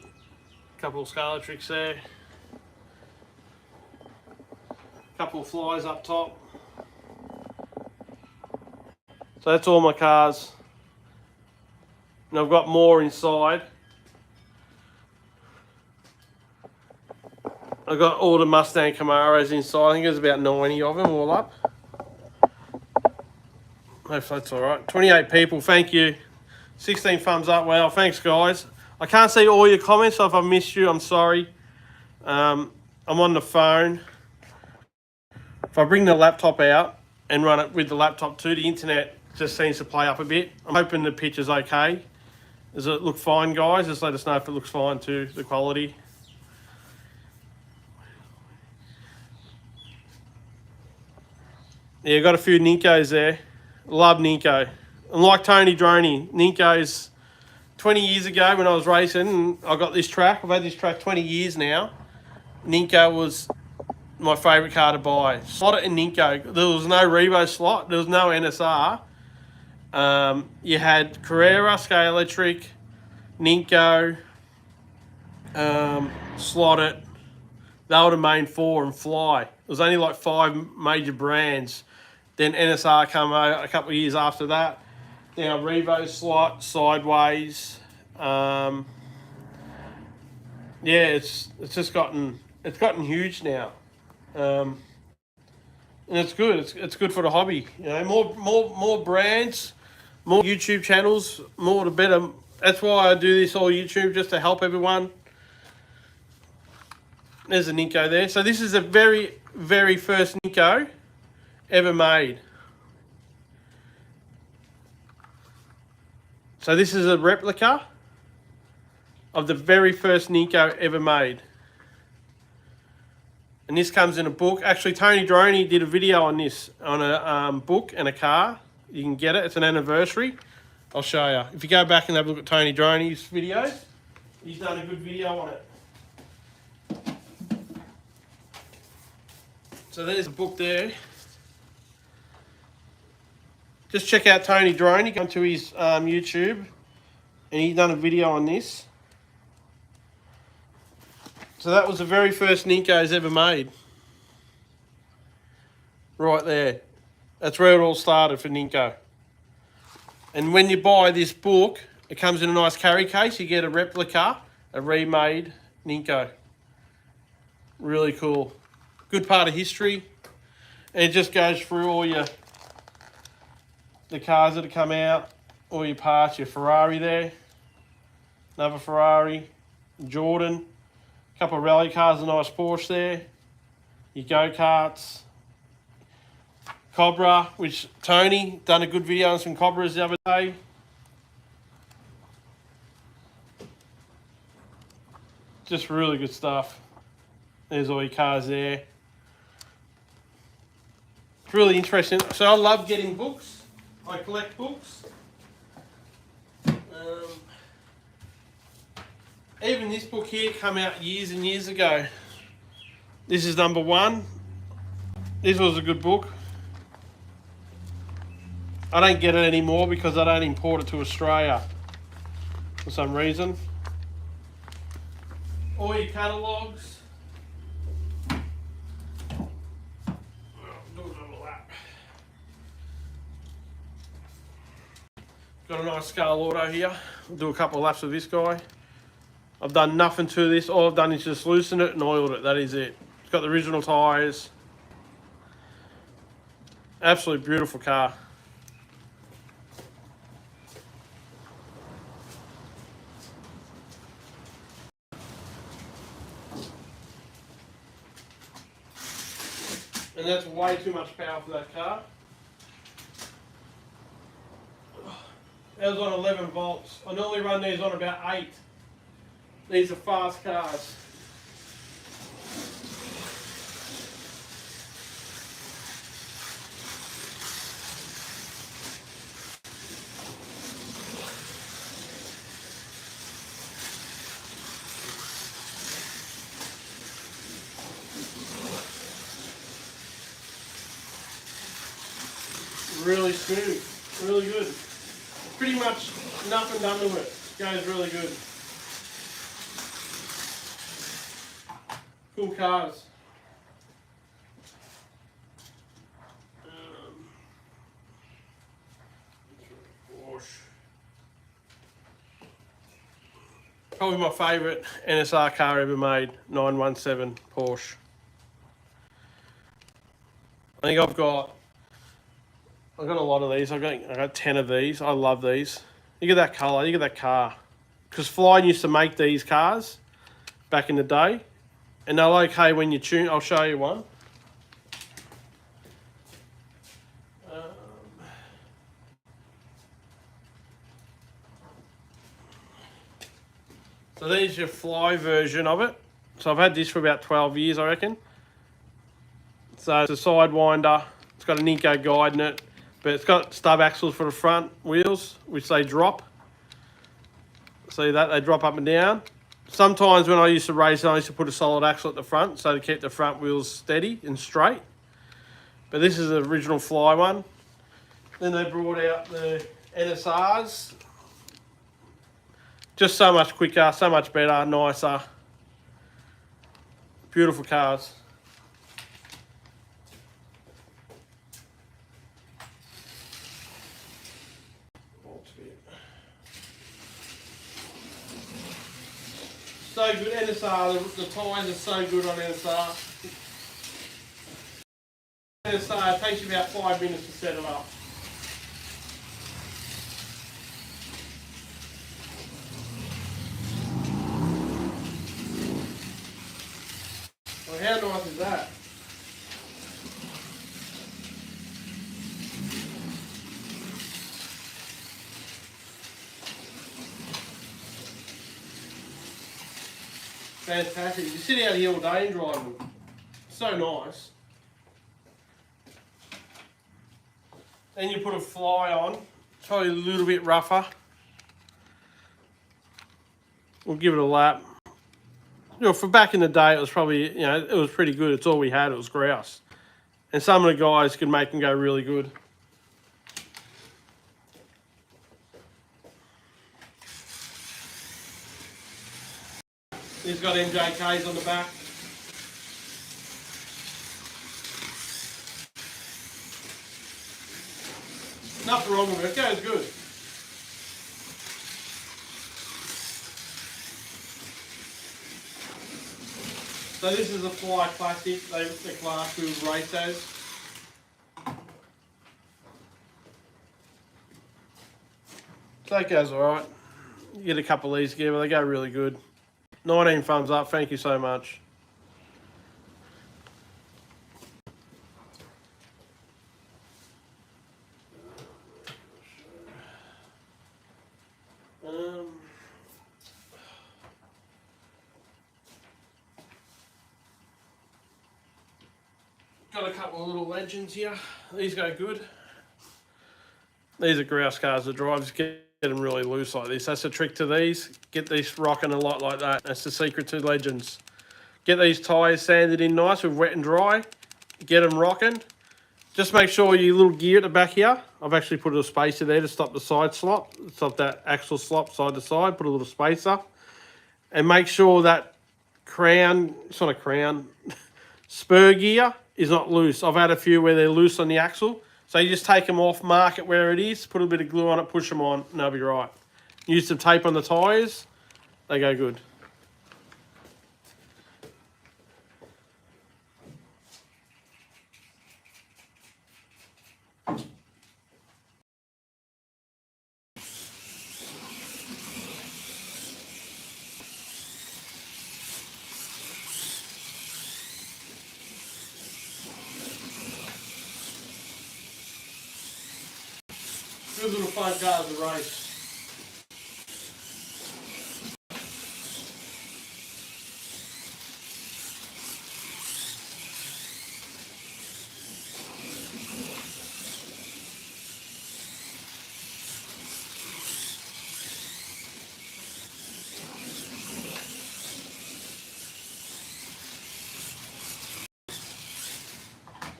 a couple of Scalextrics there, a couple of flies up top. So that's all my cars. And I've got more inside. I've got all the Mustang Camaros inside. I think there's about 90 of them all up. Hopefully that's all right. 28 people, thank you. 16 thumbs up, wow, thanks guys. I can't see all your comments, so if I missed you, I'm sorry. I'm on the phone. If I bring the laptop out and run it with the laptop too, the internet just seems to play up a bit. I'm hoping the picture's okay. Does it look fine, guys? Just let us know if it looks fine too, the quality. Yeah, got a few Ninkos there. Love Ninko. And like Tony Droney, Ninko's 20 years ago when I was racing, and I got this track. I've had this track 20 years now. Ninko was my favourite car to buy. Slot and Ninko. There was no Revo Slot. There was no NSR. You had Carrera, Scalextric, Ninko, Slot.it. They were the main four, and Fly. There was only like 5 major brands. Then NSR came out a couple of years after that. Now Revo Slot, sideways. Yeah, it's just gotten huge now, and it's good. It's good for the hobby. You know, more brands, more YouTube channels, more the better. That's why I do this all YouTube, just to help everyone. There's a Ninko there. So this is the very first Ninko ever made. So this is a replica of the very first Ninko ever made. And this comes in a book. Actually, Tony Droney did a video on this, on a book and a car. You can get it. It's an anniversary. I'll show you. If you go back and have a look at Tony Droney's videos, he's done a good video on it. So there's a book there. Just check out Tony Droney. Go to his YouTube, and he's done a video on this. So that was the very first Ninko's ever made. Right there. That's where it all started for Ninko. And when you buy this book, it comes in a nice carry case. You get a replica, a remade Ninko. Really cool. Good part of history. And it just goes through all the cars that have come out, all your parts, your Ferrari there. Another Ferrari, Jordan. A couple of rally cars, a nice Porsche there. Your go-karts. Cobra, which Tony done a good video on some Cobras the other day. Just really good stuff. There's all your cars there. It's really interesting. So I love getting books. I collect books. Even this book here came out years and years ago. This is number 1. This was a good book. I don't get it anymore because I don't import it to Australia for some reason. All your catalogues. Got a nice Scale Auto here. I'll do a couple of laps with this guy. I've done nothing to this. All I've done is just loosened it and oiled it. That is it. It's got the original tyres. Absolutely beautiful car. And that's way too much power for that car. That was on 11 volts. I normally run these on about 8. These are fast cars. Really smooth, really good. Pretty much nothing done to it. Goes really good. Cool cars. Porsche. Probably my favourite NSR car ever made, 917 Porsche. I think I've got a lot of these. I got 10 of these. I love these. Look at that colour. Look at that car. Because Flying used to make these cars back in the day. And they're okay when you tune. I'll show you one. So there's your Fly version of it. So I've had this for about 12 years, I reckon. So it's a sidewinder. It's got a Ninko guide in it. But it's got stub axles for the front wheels, which they drop. See that? They drop up and down. Sometimes when I used to race, I used to put a solid axle at the front so to keep the front wheels steady and straight. But this is the original Fly one. Then they brought out the NSRs. Just so much quicker, so much better, nicer. Beautiful cars. So good. NSR, the tyres are so good on NSR. NSR, it takes you about 5 minutes to set it up. Well, how nice is that? Fantastic. You sit out here all day and drive them. So nice. Then you put a fly on, probably a little bit rougher. We'll give it a lap. You know, for back in the day, it was probably, you know, it was pretty good. It's all we had, it was grouse. And some of the guys could make them go really good. He's got MJKs on the back. Nothing wrong with it, it goes good. So this is a Fly Classic, the class we would race those. So that goes alright. You get a couple of these together, they go really good. 19 thumbs up, thank you so much. Got a couple of little legends here. These go good. These are grouse cars to drive. Just get them really loose like this. That's the trick to these. Get these rocking a lot like that. That's the secret to legends. Get these tyres sanded in nice with wet and dry. Get them rocking. Just make sure your little gear at the back here. I've actually put a spacer there to stop the side slop. Stop that axle slop side to side. Put a little spacer. And make sure that crown, it's not a crown, spur gear is not loose. I've had a few where they're loose on the axle. So you just take them off, mark it where it is, put a bit of glue on it, push them on, and they'll be right. Use some tape on the tyres, they go good. Good little fun cars to race.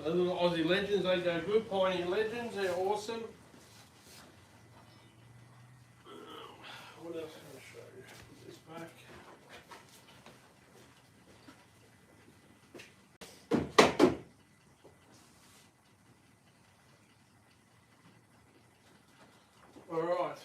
The little Aussie legends, they go good. Pioneer legends, they're awesome. What else can I show you? Put this back. Alright.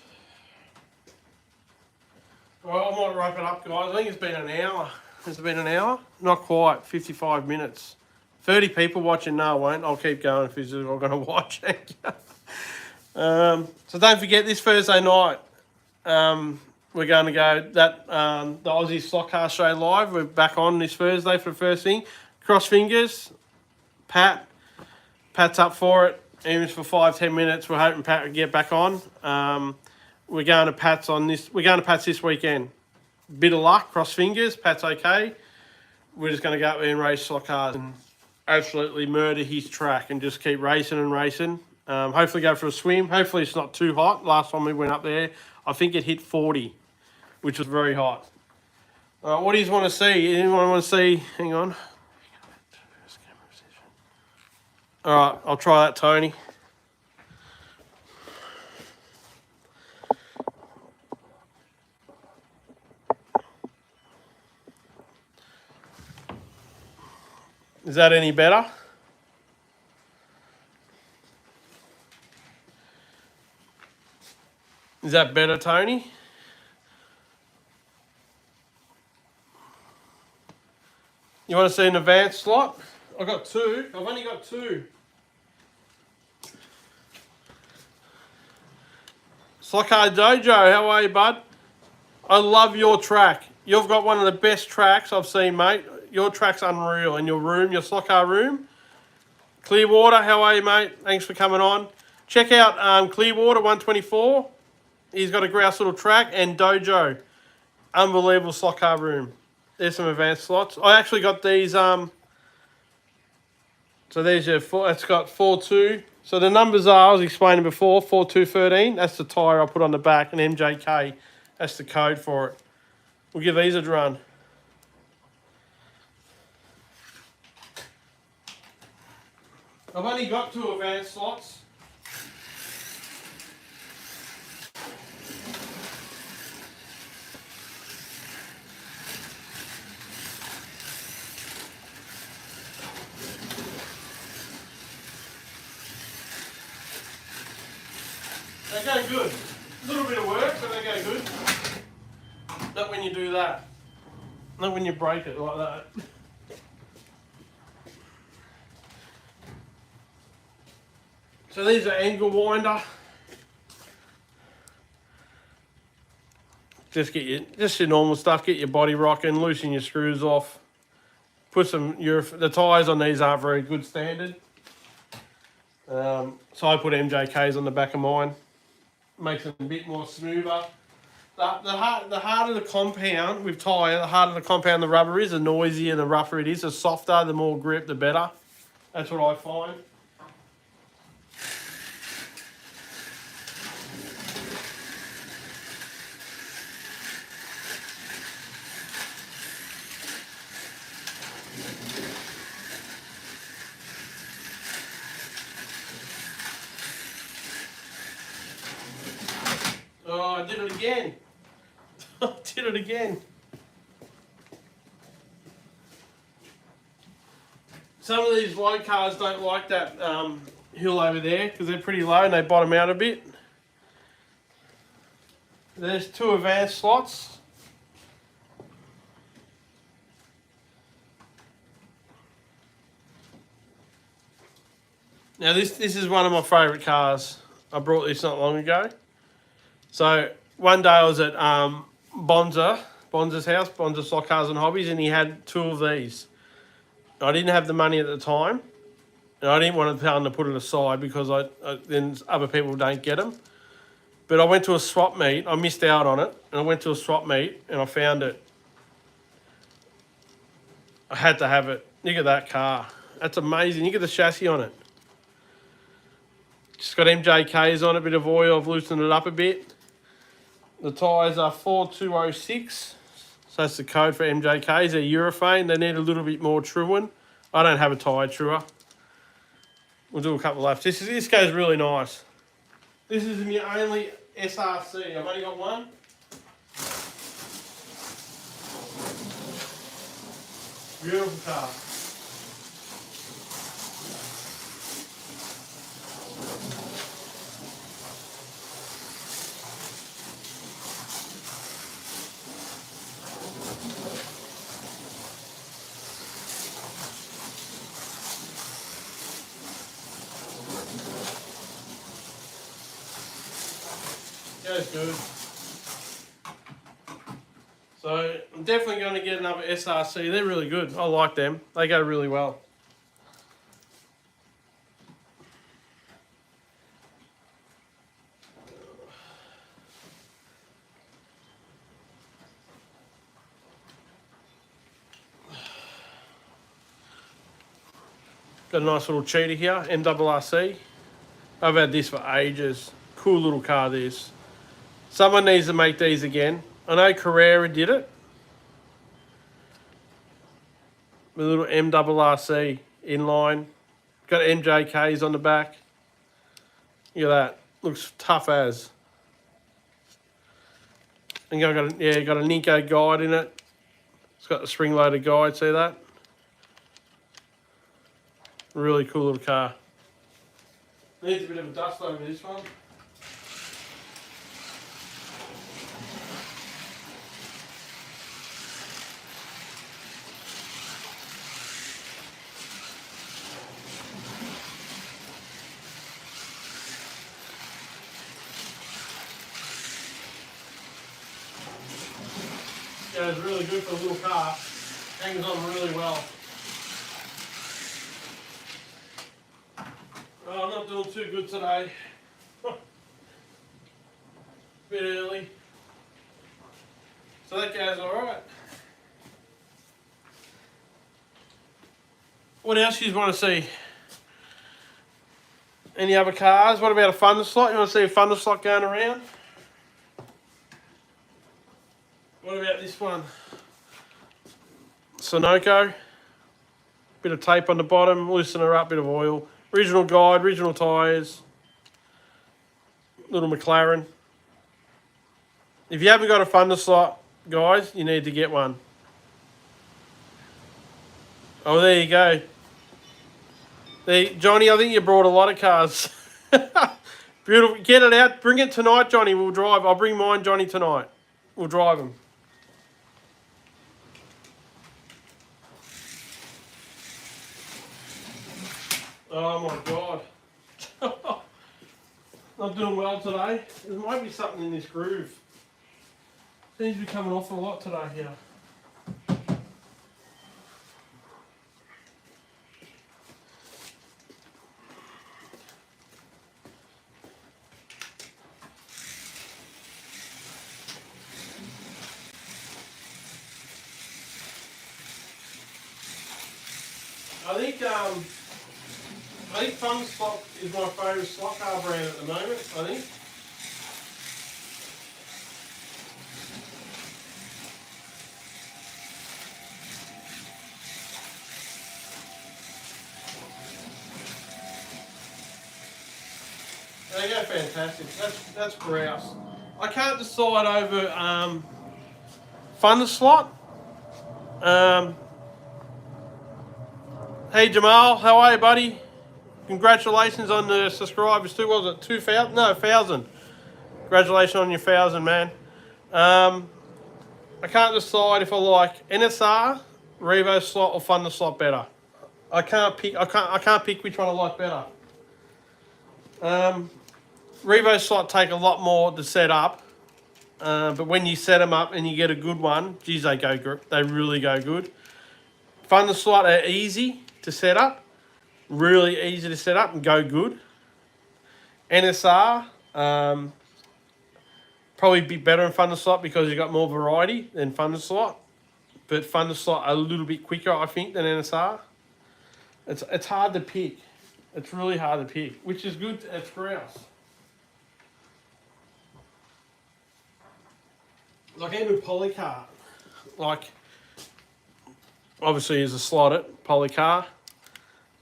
Well, I might wrap it up, guys. I think it's been an hour. Has it been an hour? Not quite. 55 minutes. 30 people watching. No, I won't. I'll keep going if you're all going to watch. So don't forget, this Thursday night, we're going to go the Aussie Slot Car Show live. We're back on this Thursday for the first thing. Cross fingers. Pat's up for it. Even for 5-10 minutes, we're hoping Pat will get back on. We're going to Pat's on this. We're going to Pat's this weekend. Bit of luck, cross fingers. Pat's okay. We're just going to go out there and race slot cars and absolutely murder his track and just keep racing and racing. Hopefully go for a swim. Hopefully it's not too hot. Last time we went up there, I think it hit 40, which was very hot. What do you want to see? Anyone want to see? Hang on. All right, I'll try that, Tony. Is that any better? Is that better, Tony? You want to see an advanced slot? I've got two. I've only got two. Slotcar Dojo, how are you, bud? I love your track. You've got one of the best tracks I've seen, mate. Your track's unreal. And your room, your Slotcar room. Clearwater, how are you, mate? Thanks for coming on. Check out Clearwater 124. He's got a grouse little track. And Dojo. Unbelievable Slotcar room. There's some advanced slots. I actually got these. So there's your four. It's got 4.2. So the numbers are, I was explaining before, 4213. That's the tyre I put on the back. And MJK. That's the code for it. We'll give these a run. I've only got two advanced slots. They go good. A little bit of work, but they go good. Not when you do that. Not when you break it like that. So these are angle winder. Just your normal stuff. Get your body rocking, loosen your screws off. Put some the tyres on these aren't very good standard. So I put MJKs on the back of mine. Makes it a bit more smoother. The harder the compound with tyre, the harder the compound the rubber is, the noisier the rougher it is. The softer, the more grip, the better. That's what I find. Oh, I did it again. I did it again. Some of these low cars don't like that hill over there because they're pretty low and they bottom out a bit. There's two advanced slots. Now this is one of my favourite cars. I brought this not long ago. So one day I was at Bonza's house, Bonza Slot Cars and Hobbies, and he had two of these. I didn't have the money at the time, and I didn't want to tell him to put it aside because then other people don't get them. But I went to a swap meet. I missed out on it, and I went to a swap meet, and I found it. I had to have it. Look at that car. That's amazing. Look at the chassis on it. Just got MJKs on it, a bit of oil. I've loosened it up a bit. The tyres are 4206. So that's the code for MJKs. They're urethane. They need a little bit more truing. I don't have a tyre truer. We'll do a couple laps. This goes really nice. This is my only SRC. I've only got one. Beautiful car. Goes good. So I'm definitely going to get another SRC. They're really good. I like them. They go really well. Got a nice little cheetah here, MRRC. I've had this for ages. Cool little car this. Someone needs to make these again. I know Carrera did it. With a little MRRC inline. Got MJKs on the back. Look at that. Looks tough as. And got a Ninko guide in it. It's got the spring-loaded guide, see that? Really cool little car. Needs a bit of a dust over this one. goes really good for a little car. Hangs on really well. Oh, I'm not doing too good today. Bit early. So that goes alright. What else do you want to see? Any other cars? What about a funder slot? You want to see a funder slot going around? What about this one? Ninko. Bit of tape on the bottom, loosen her up, bit of oil. Original guide, original tyres. Little McLaren. If you haven't got a funder slot, guys, you need to get one. Oh, there you go. Johnny, I think you brought a lot of cars. Beautiful. Get it out. Bring it tonight, Johnny. We'll drive. I'll bring mine, Johnny, tonight. We'll drive them. Oh my God. Not doing well today. There might be something in this groove. Seems to be coming off a lot today here. I think Fun Slot is my favourite slot car brand at the moment, I think. They go fantastic. That's grouse. I can't decide over Fun Slot. Hey Jamal, how are you, buddy? Congratulations on the subscribers too. What was it, 2,000? No, 1,000. Congratulations on your 1,000, man. I can't decide if I like NSR, Revo Slot, or Funder Slot better. I can't pick which one I like better. Revo Slot take a lot more to set up, but when you set them up and you get a good one, geez, they really go good. Funder Slot are easy to set up. Really easy to set up and go good. NSR, probably be better in Funder Slot because you've got more variety than Funder Slot. But Funder Slot a little bit quicker, I think, than NSR. It's hard to pick. It's really hard to pick, which is good at grouse. Like even Polycar, like obviously is a Slot.it, Polycar.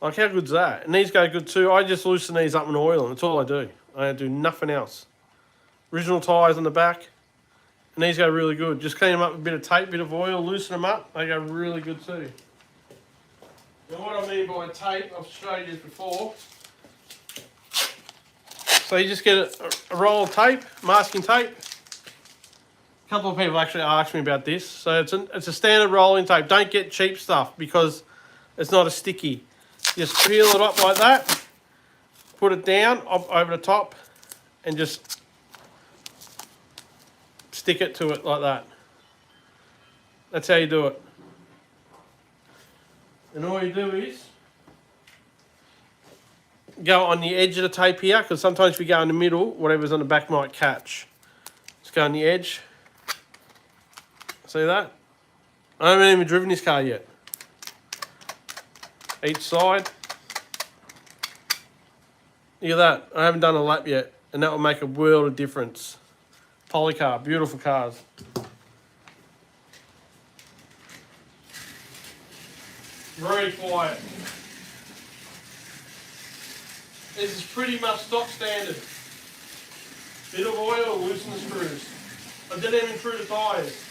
Like how good's that? And these go good too. I just loosen these up in oil and that's all I do. I don't do nothing else. Original tyres on the back. And these go really good. Just clean them up with a bit of tape, bit of oil, loosen them up. They go really good too. Now what I mean by tape, I've showed you this before. So you just get a roll of tape, masking tape. A couple of people actually asked me about this. So it's a standard rolling tape. Don't get cheap stuff because it's not as sticky. Just peel it up like that, put it down over the top, and just stick it to it like that. That's how you do it. And all you do is go on the edge of the tape here, because sometimes if you go in the middle, whatever's on the back might catch. Just go on the edge. See that? I haven't even driven this car yet. Each side. Look at that. I haven't done a lap yet, and that will make a world of difference. Polycar, beautiful cars. Very quiet. This is pretty much stock standard. Bit of oil, loosen the screws. I didn't even screw the tyres.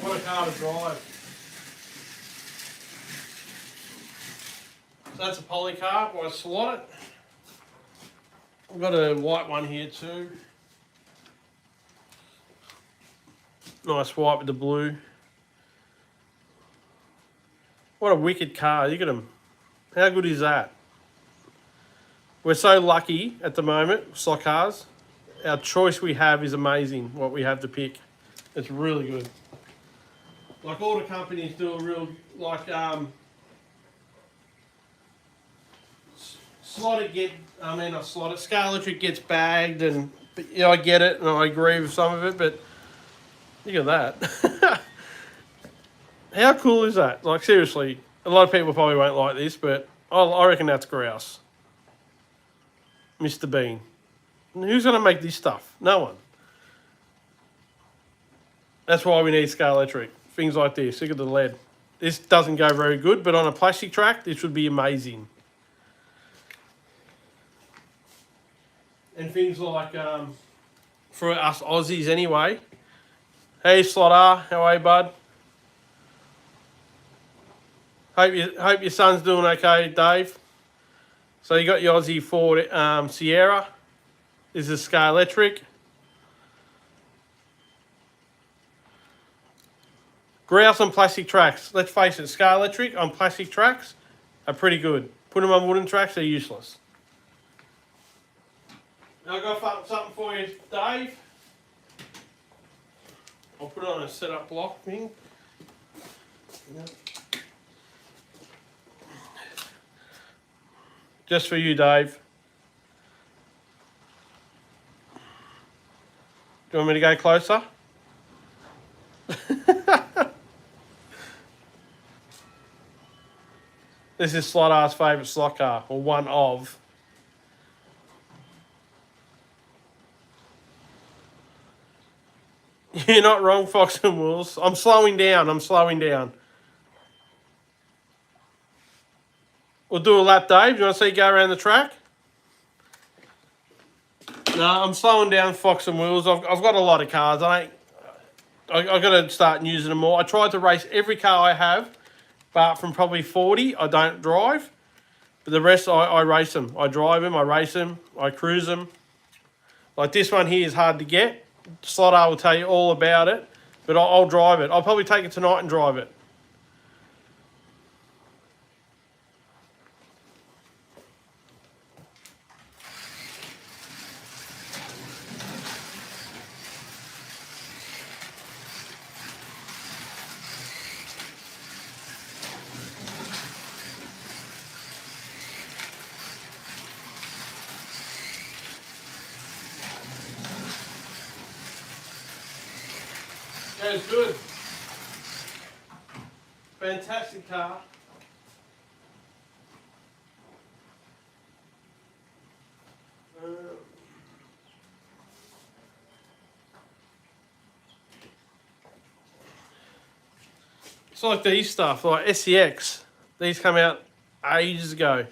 What a car to drive. That's a Polycar by Slot.it. I've got a white one here too. Nice white with the blue. What a wicked car. Look at them. How good is that? We're so lucky at the moment, slot cars. Our choice we have is amazing, what we have to pick. It's really good. Like all the companies do a real, like Slot.it not Slot.it, Scalextric gets bagged and, you know, I get it and I agree with some of it, but look at that. How cool is that? Like seriously, a lot of people probably won't like this, but I reckon that's grouse. Mr. Bean. Who's going to make this stuff? No one. That's why we need Scalextric. Things like this. Look at the lead. This doesn't go very good, but on a plastic track, this would be amazing. And things like, for us Aussies anyway. Hey, Slot, how are you, bud? Hope your son's doing okay, Dave. So you got your Aussie Ford Sierra. This is Scalextric. Grouse on plastic tracks. Let's face it, Scalextric on plastic tracks are pretty good. Put them on wooden tracks, they're useless. Now I've got something for you, Dave. I'll put it on a setup block thing. Just for you, Dave. Do you want me to go closer? This is Slot.r's favourite slot car, or one of. You're not wrong, Fox and Wolves. I'm slowing down. We'll do a lap, Dave. Do you want to see you go around the track? No, I'm slowing down, Fox and Wheels. I've got a lot of cars. I've got to start using them more. I tried to race every car I have, but from probably 40, I don't drive. But the rest, I race them. I drive them, I race them, I cruise them. Like this one here is hard to get. Slot.r will tell you all about it, but I'll drive it. I'll probably take it tonight and drive it. Goes good. Fantastic car. It's like these stuff, like SCX. These come out ages ago.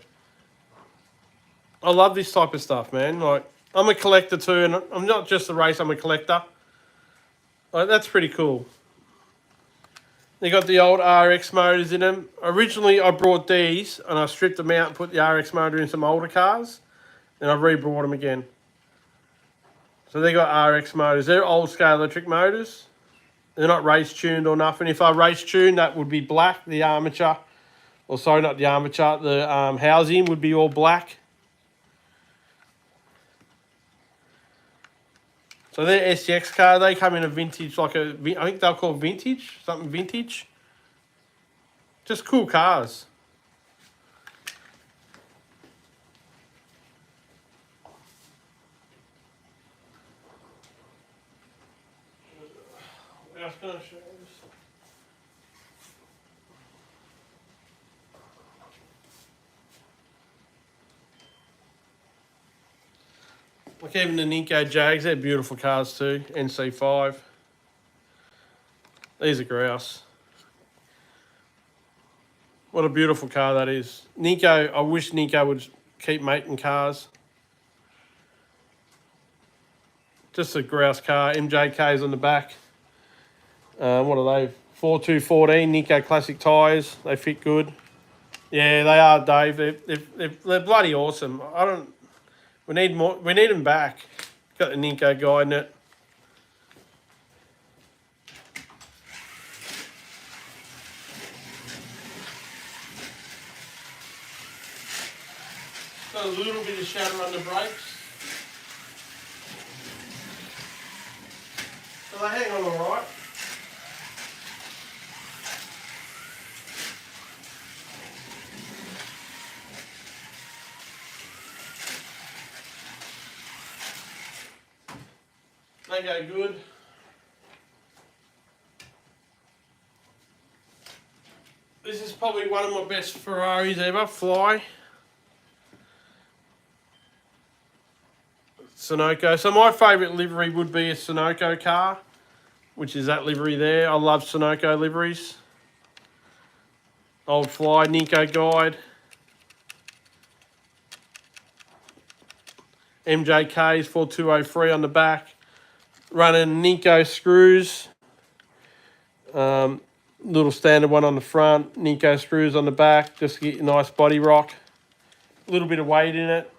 I love this type of stuff, man. Like, I'm a collector too, and I'm not just a race, I'm a collector. Like, that's pretty cool. They got the old RX motors in them. Originally, I brought these, and I stripped them out and put the RX motor in some older cars. And I re-brought them again. So they got RX motors. They're old Scalextric motors. They're not race-tuned or nothing. If I race-tuned, that would be black, the armature. Or sorry, not the armature. The housing would be all black. So they're SCX car. They come in a vintage, like I think they'll call vintage, something vintage. Just cool cars. I was going to show you this. Like even the Ninko Jags, they're beautiful cars too. NC5. These are grouse. What a beautiful car that is. Ninko, I wish Ninko would keep making cars. Just a grouse car. MJK's on the back. What are they? 4214 Ninko classic tyres. They fit good. Yeah, they are, Dave. They're bloody awesome. I don't. We need more. We need them back. Got the Ninko guy in it. Got a little bit of shatter on the brakes. So they hang on all right. They go good. This is probably one of my best Ferraris ever. Fly. Sunoco. So my favourite livery would be a Sunoco car, which is that livery there. I love Sunoco liveries. Old Fly, Ninko guide. MJK's 4203 on the back. Running Ninko screws. Little standard one on the front. Ninko screws on the back, just to get a nice body rock. A little bit of weight in it.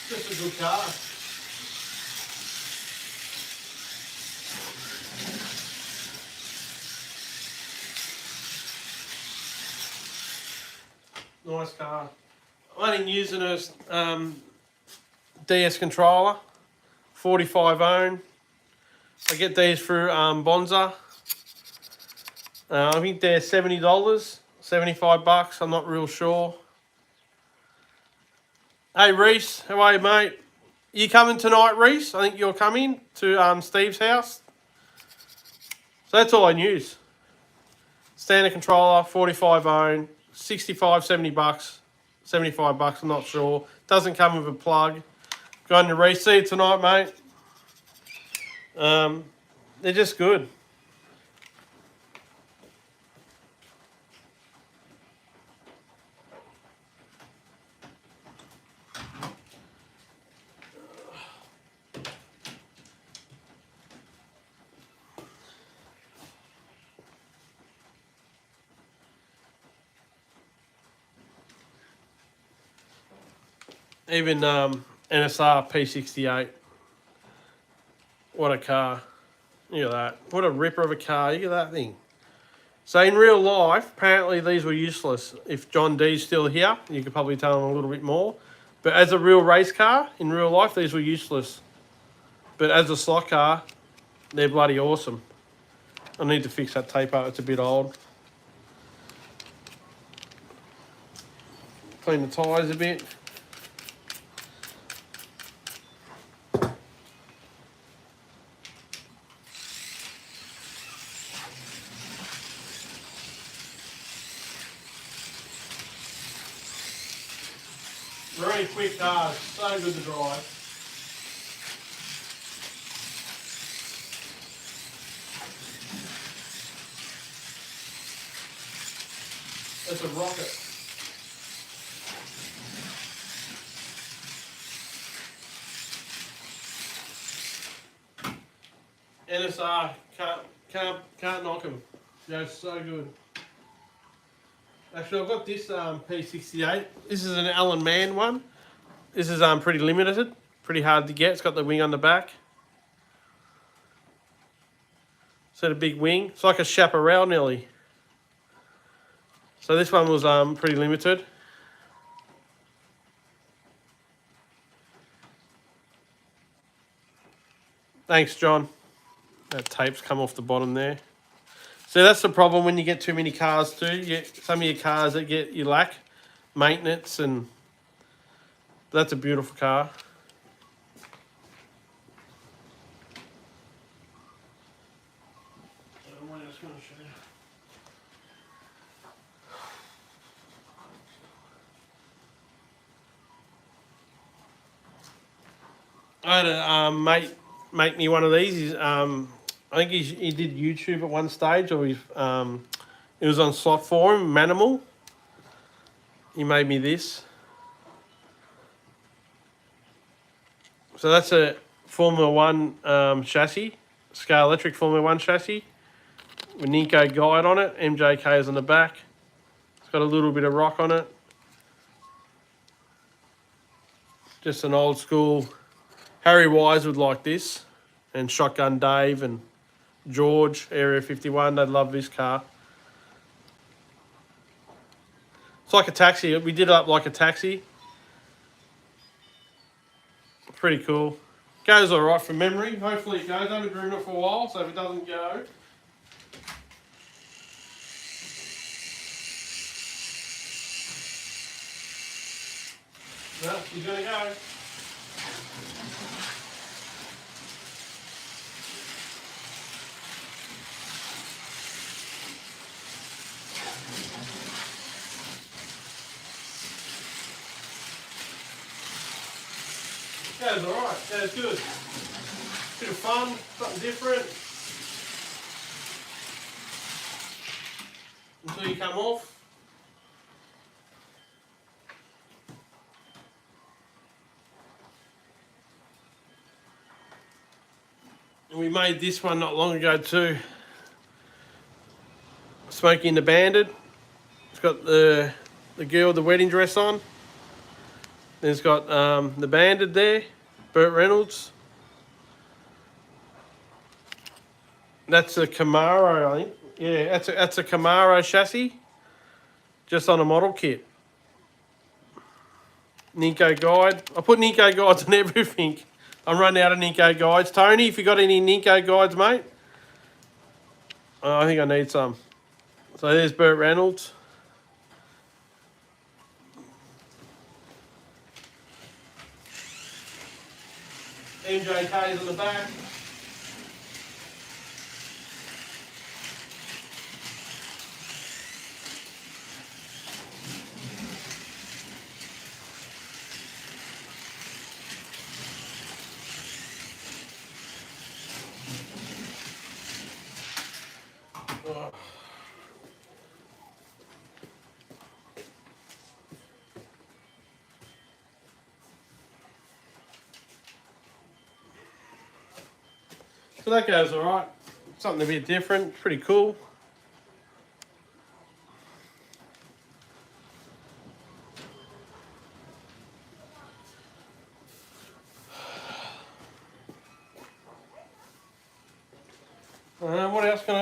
Just a good car. Nice car. I'm only using a DS controller, 45 ohm. I get these through Bonza. I think they're $70, 75 bucks. I'm not real sure. Hey Reese, how are you, mate? You coming tonight, Reese? I think you're coming to Steve's house. So that's all I use. Standard controller, 45 ohm, 65, 70 bucks, 75 bucks, I'm not sure. Doesn't come with a plug. Going to Reese, see you tonight, mate. They're just good. Even NSR P68. What a car. Look at that. What a ripper of a car. Look at that thing. So in real life, apparently these were useless. If John D's still here, you could probably tell him a little bit more. But as a real race car, in real life, these were useless. But as a slot car, they're bloody awesome. I need to fix that tape up. It's a bit old. Clean the tyres a bit. Very quick cars, so good to drive. It's a rocket. NSR, can't knock them. They're so good. Actually, I've got this P68. This is an Allen Mann one. This is pretty limited, pretty hard to get. It's got the wing on the back. It's got a big wing. It's like a chaparral nearly. So this one was pretty limited. Thanks, John. That tape's come off the bottom there. So that's the problem when you get too many cars too. You get some of your cars that you lack maintenance, and that's a beautiful car. I had a mate make me one of these. I think he did YouTube at one stage, or it was on Slot Forum, Manimal. He made me this. So that's a Formula One chassis, Scalextric Formula One chassis with Ninko guide on it. MJK is on the back. It's got a little bit of rock on it. Just an old school. Harry Wise would like this, and Shotgun Dave and George, Area 51, they'd love this car. It's like a taxi. We did it up like a taxi. Pretty cool. Goes all right from memory. Hopefully it goes. I haven't driven it for a while, so if it doesn't go. No, you're going to go. Goes alright, goes good. Bit of fun, something different. Until you come off. And we made this one not long ago too. Smokey and the Bandit. It's got the girl with the wedding dress on. Then it's got the Bandit there, Burt Reynolds. That's a Camaro, I think. Yeah, that's a Camaro chassis, just on a model kit. Ninko guide. I put Ninko guides on everything. I'm running out of Ninko guides. Tony, if you got any Ninko guides, mate? I think I need some. So there's Burt Reynolds. MJK's on the back. Oh. So that goes alright. Something a bit different, pretty cool.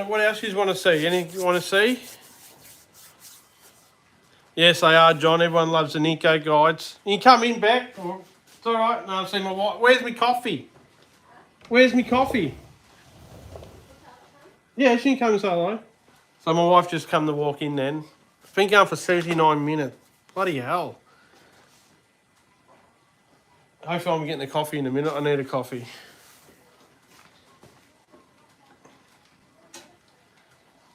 What else you want to see? Anything you want to see? Yes, they are, John. Everyone loves the Ninko guides. You can come in, Beck. It's alright. No, I've seen my wife. Where's my coffee? Where's my coffee? Yeah, she can come and say hello. So my wife just come to walk in then. It's been going for 39 minutes. Bloody hell. Hopefully I'm getting a coffee in a minute. I need a coffee.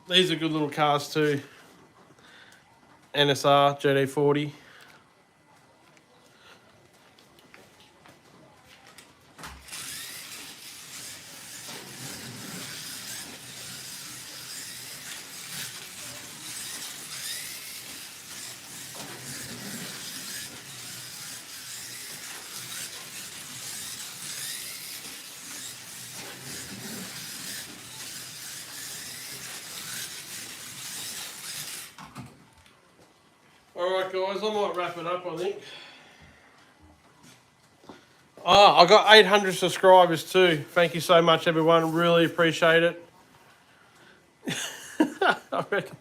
These are good little cars too. NSR GD40. Alright guys, I might wrap it up I think. Oh, I got 800 subscribers too. Thank you so much everyone, really appreciate it. I reckon.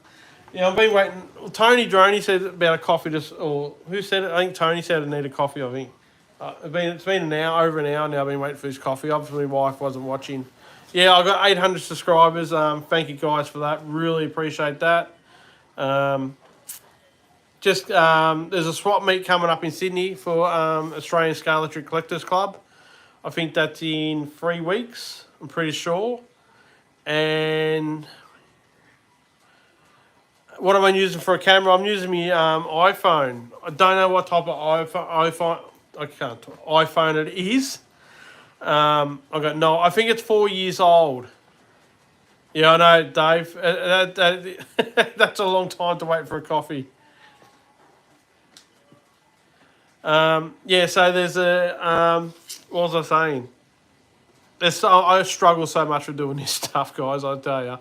Yeah, I've been waiting. Tony Droney said about a coffee, or who said it? I think Tony said I need a coffee, I think. It's been an hour, over an hour now I've been waiting for his coffee. Obviously my wife wasn't watching. Yeah, I got 800 subscribers. Thank you guys for that. Really appreciate that. There's a swap meet coming up in Sydney for Australian Scalextric Collectors Club. I think that's in 3 weeks, I'm pretty sure. And what am I using for a camera? I'm using my iPhone. I don't know what type of iPhone it is. I got no. I think it's 4 years old. Yeah, I know, Dave. That's a long time to wait for a coffee. Yeah, so there's a. What was I saying? I struggle so much with doing this stuff, guys. I tell you.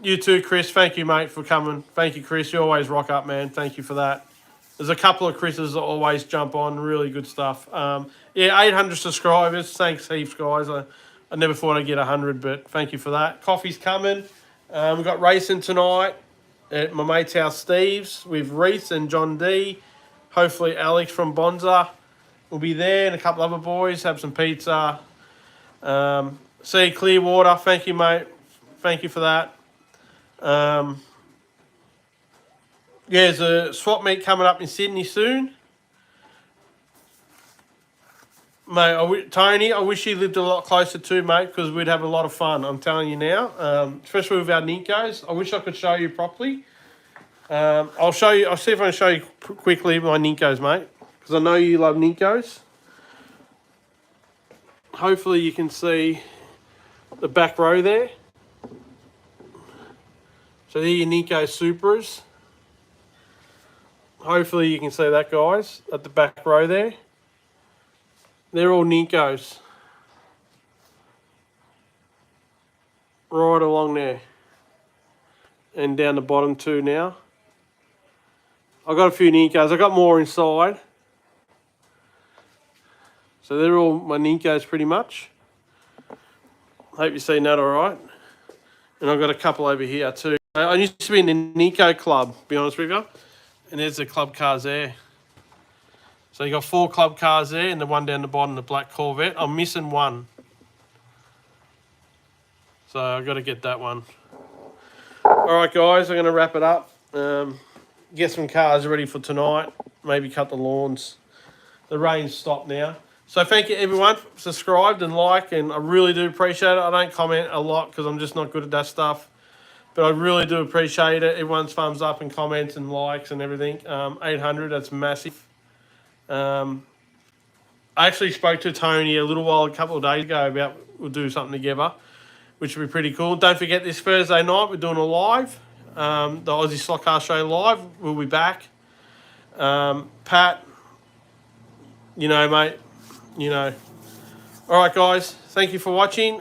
You too, Chris. Thank you, mate, for coming. Thank you, Chris. You always rock up, man. Thank you for that. There's a couple of Chris's that always jump on. Really good stuff. Yeah, 800 subscribers. Thanks heaps, guys. I never thought I'd get 100, but thank you for that. Coffee's coming. We've got racing tonight at my mate's house, Steve's, with Reese and John D. Hopefully Alex from Bonza will be there, and a couple other boys. Have some pizza. See Clearwater. Thank you, mate. Thank you for that. Yeah, there's a swap meet coming up in Sydney soon. Mate, Tony, I wish you lived a lot closer too, mate, because we'd have a lot of fun. I'm telling you now, especially with our Ninkos. I wish I could show you properly. I'll show you. I'll see if I can show you quickly my Ninkos, mate, because I know you love Ninkos. Hopefully you can see the back row there. So they're your Ninko Supras. Hopefully you can see that, guys, at the back row there. They're all Ninkos. Right along there. And down the bottom too now. I've got a few Ninkos. I've got more inside. So they're all my Ninkos pretty much. Hope you're seeing that all right. And I've got a couple over here too. I used to be in the Ninko club, to be honest with you. And there's the club cars there. So you got 4 club cars there, and the one down the bottom, the black Corvette. I'm missing one. So I've got to get that one. All right, guys, I'm going to wrap it up. Get some cars ready for tonight. Maybe cut the lawns. The rain's stopped now. So thank you, everyone. Subscribed and like, and I really do appreciate it. I don't comment a lot because I'm just not good at that stuff. But I really do appreciate it. Everyone's thumbs up and comments and likes and everything. 800, that's massive. I actually spoke to Tony a couple of days ago about we'll do something together, which would be pretty cool. Don't forget, this Thursday night we're doing a live, the Aussie Slot Car Show live. We'll be back. Pat, you know, mate, you know. All right, guys, thank you for watching.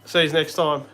See you next time.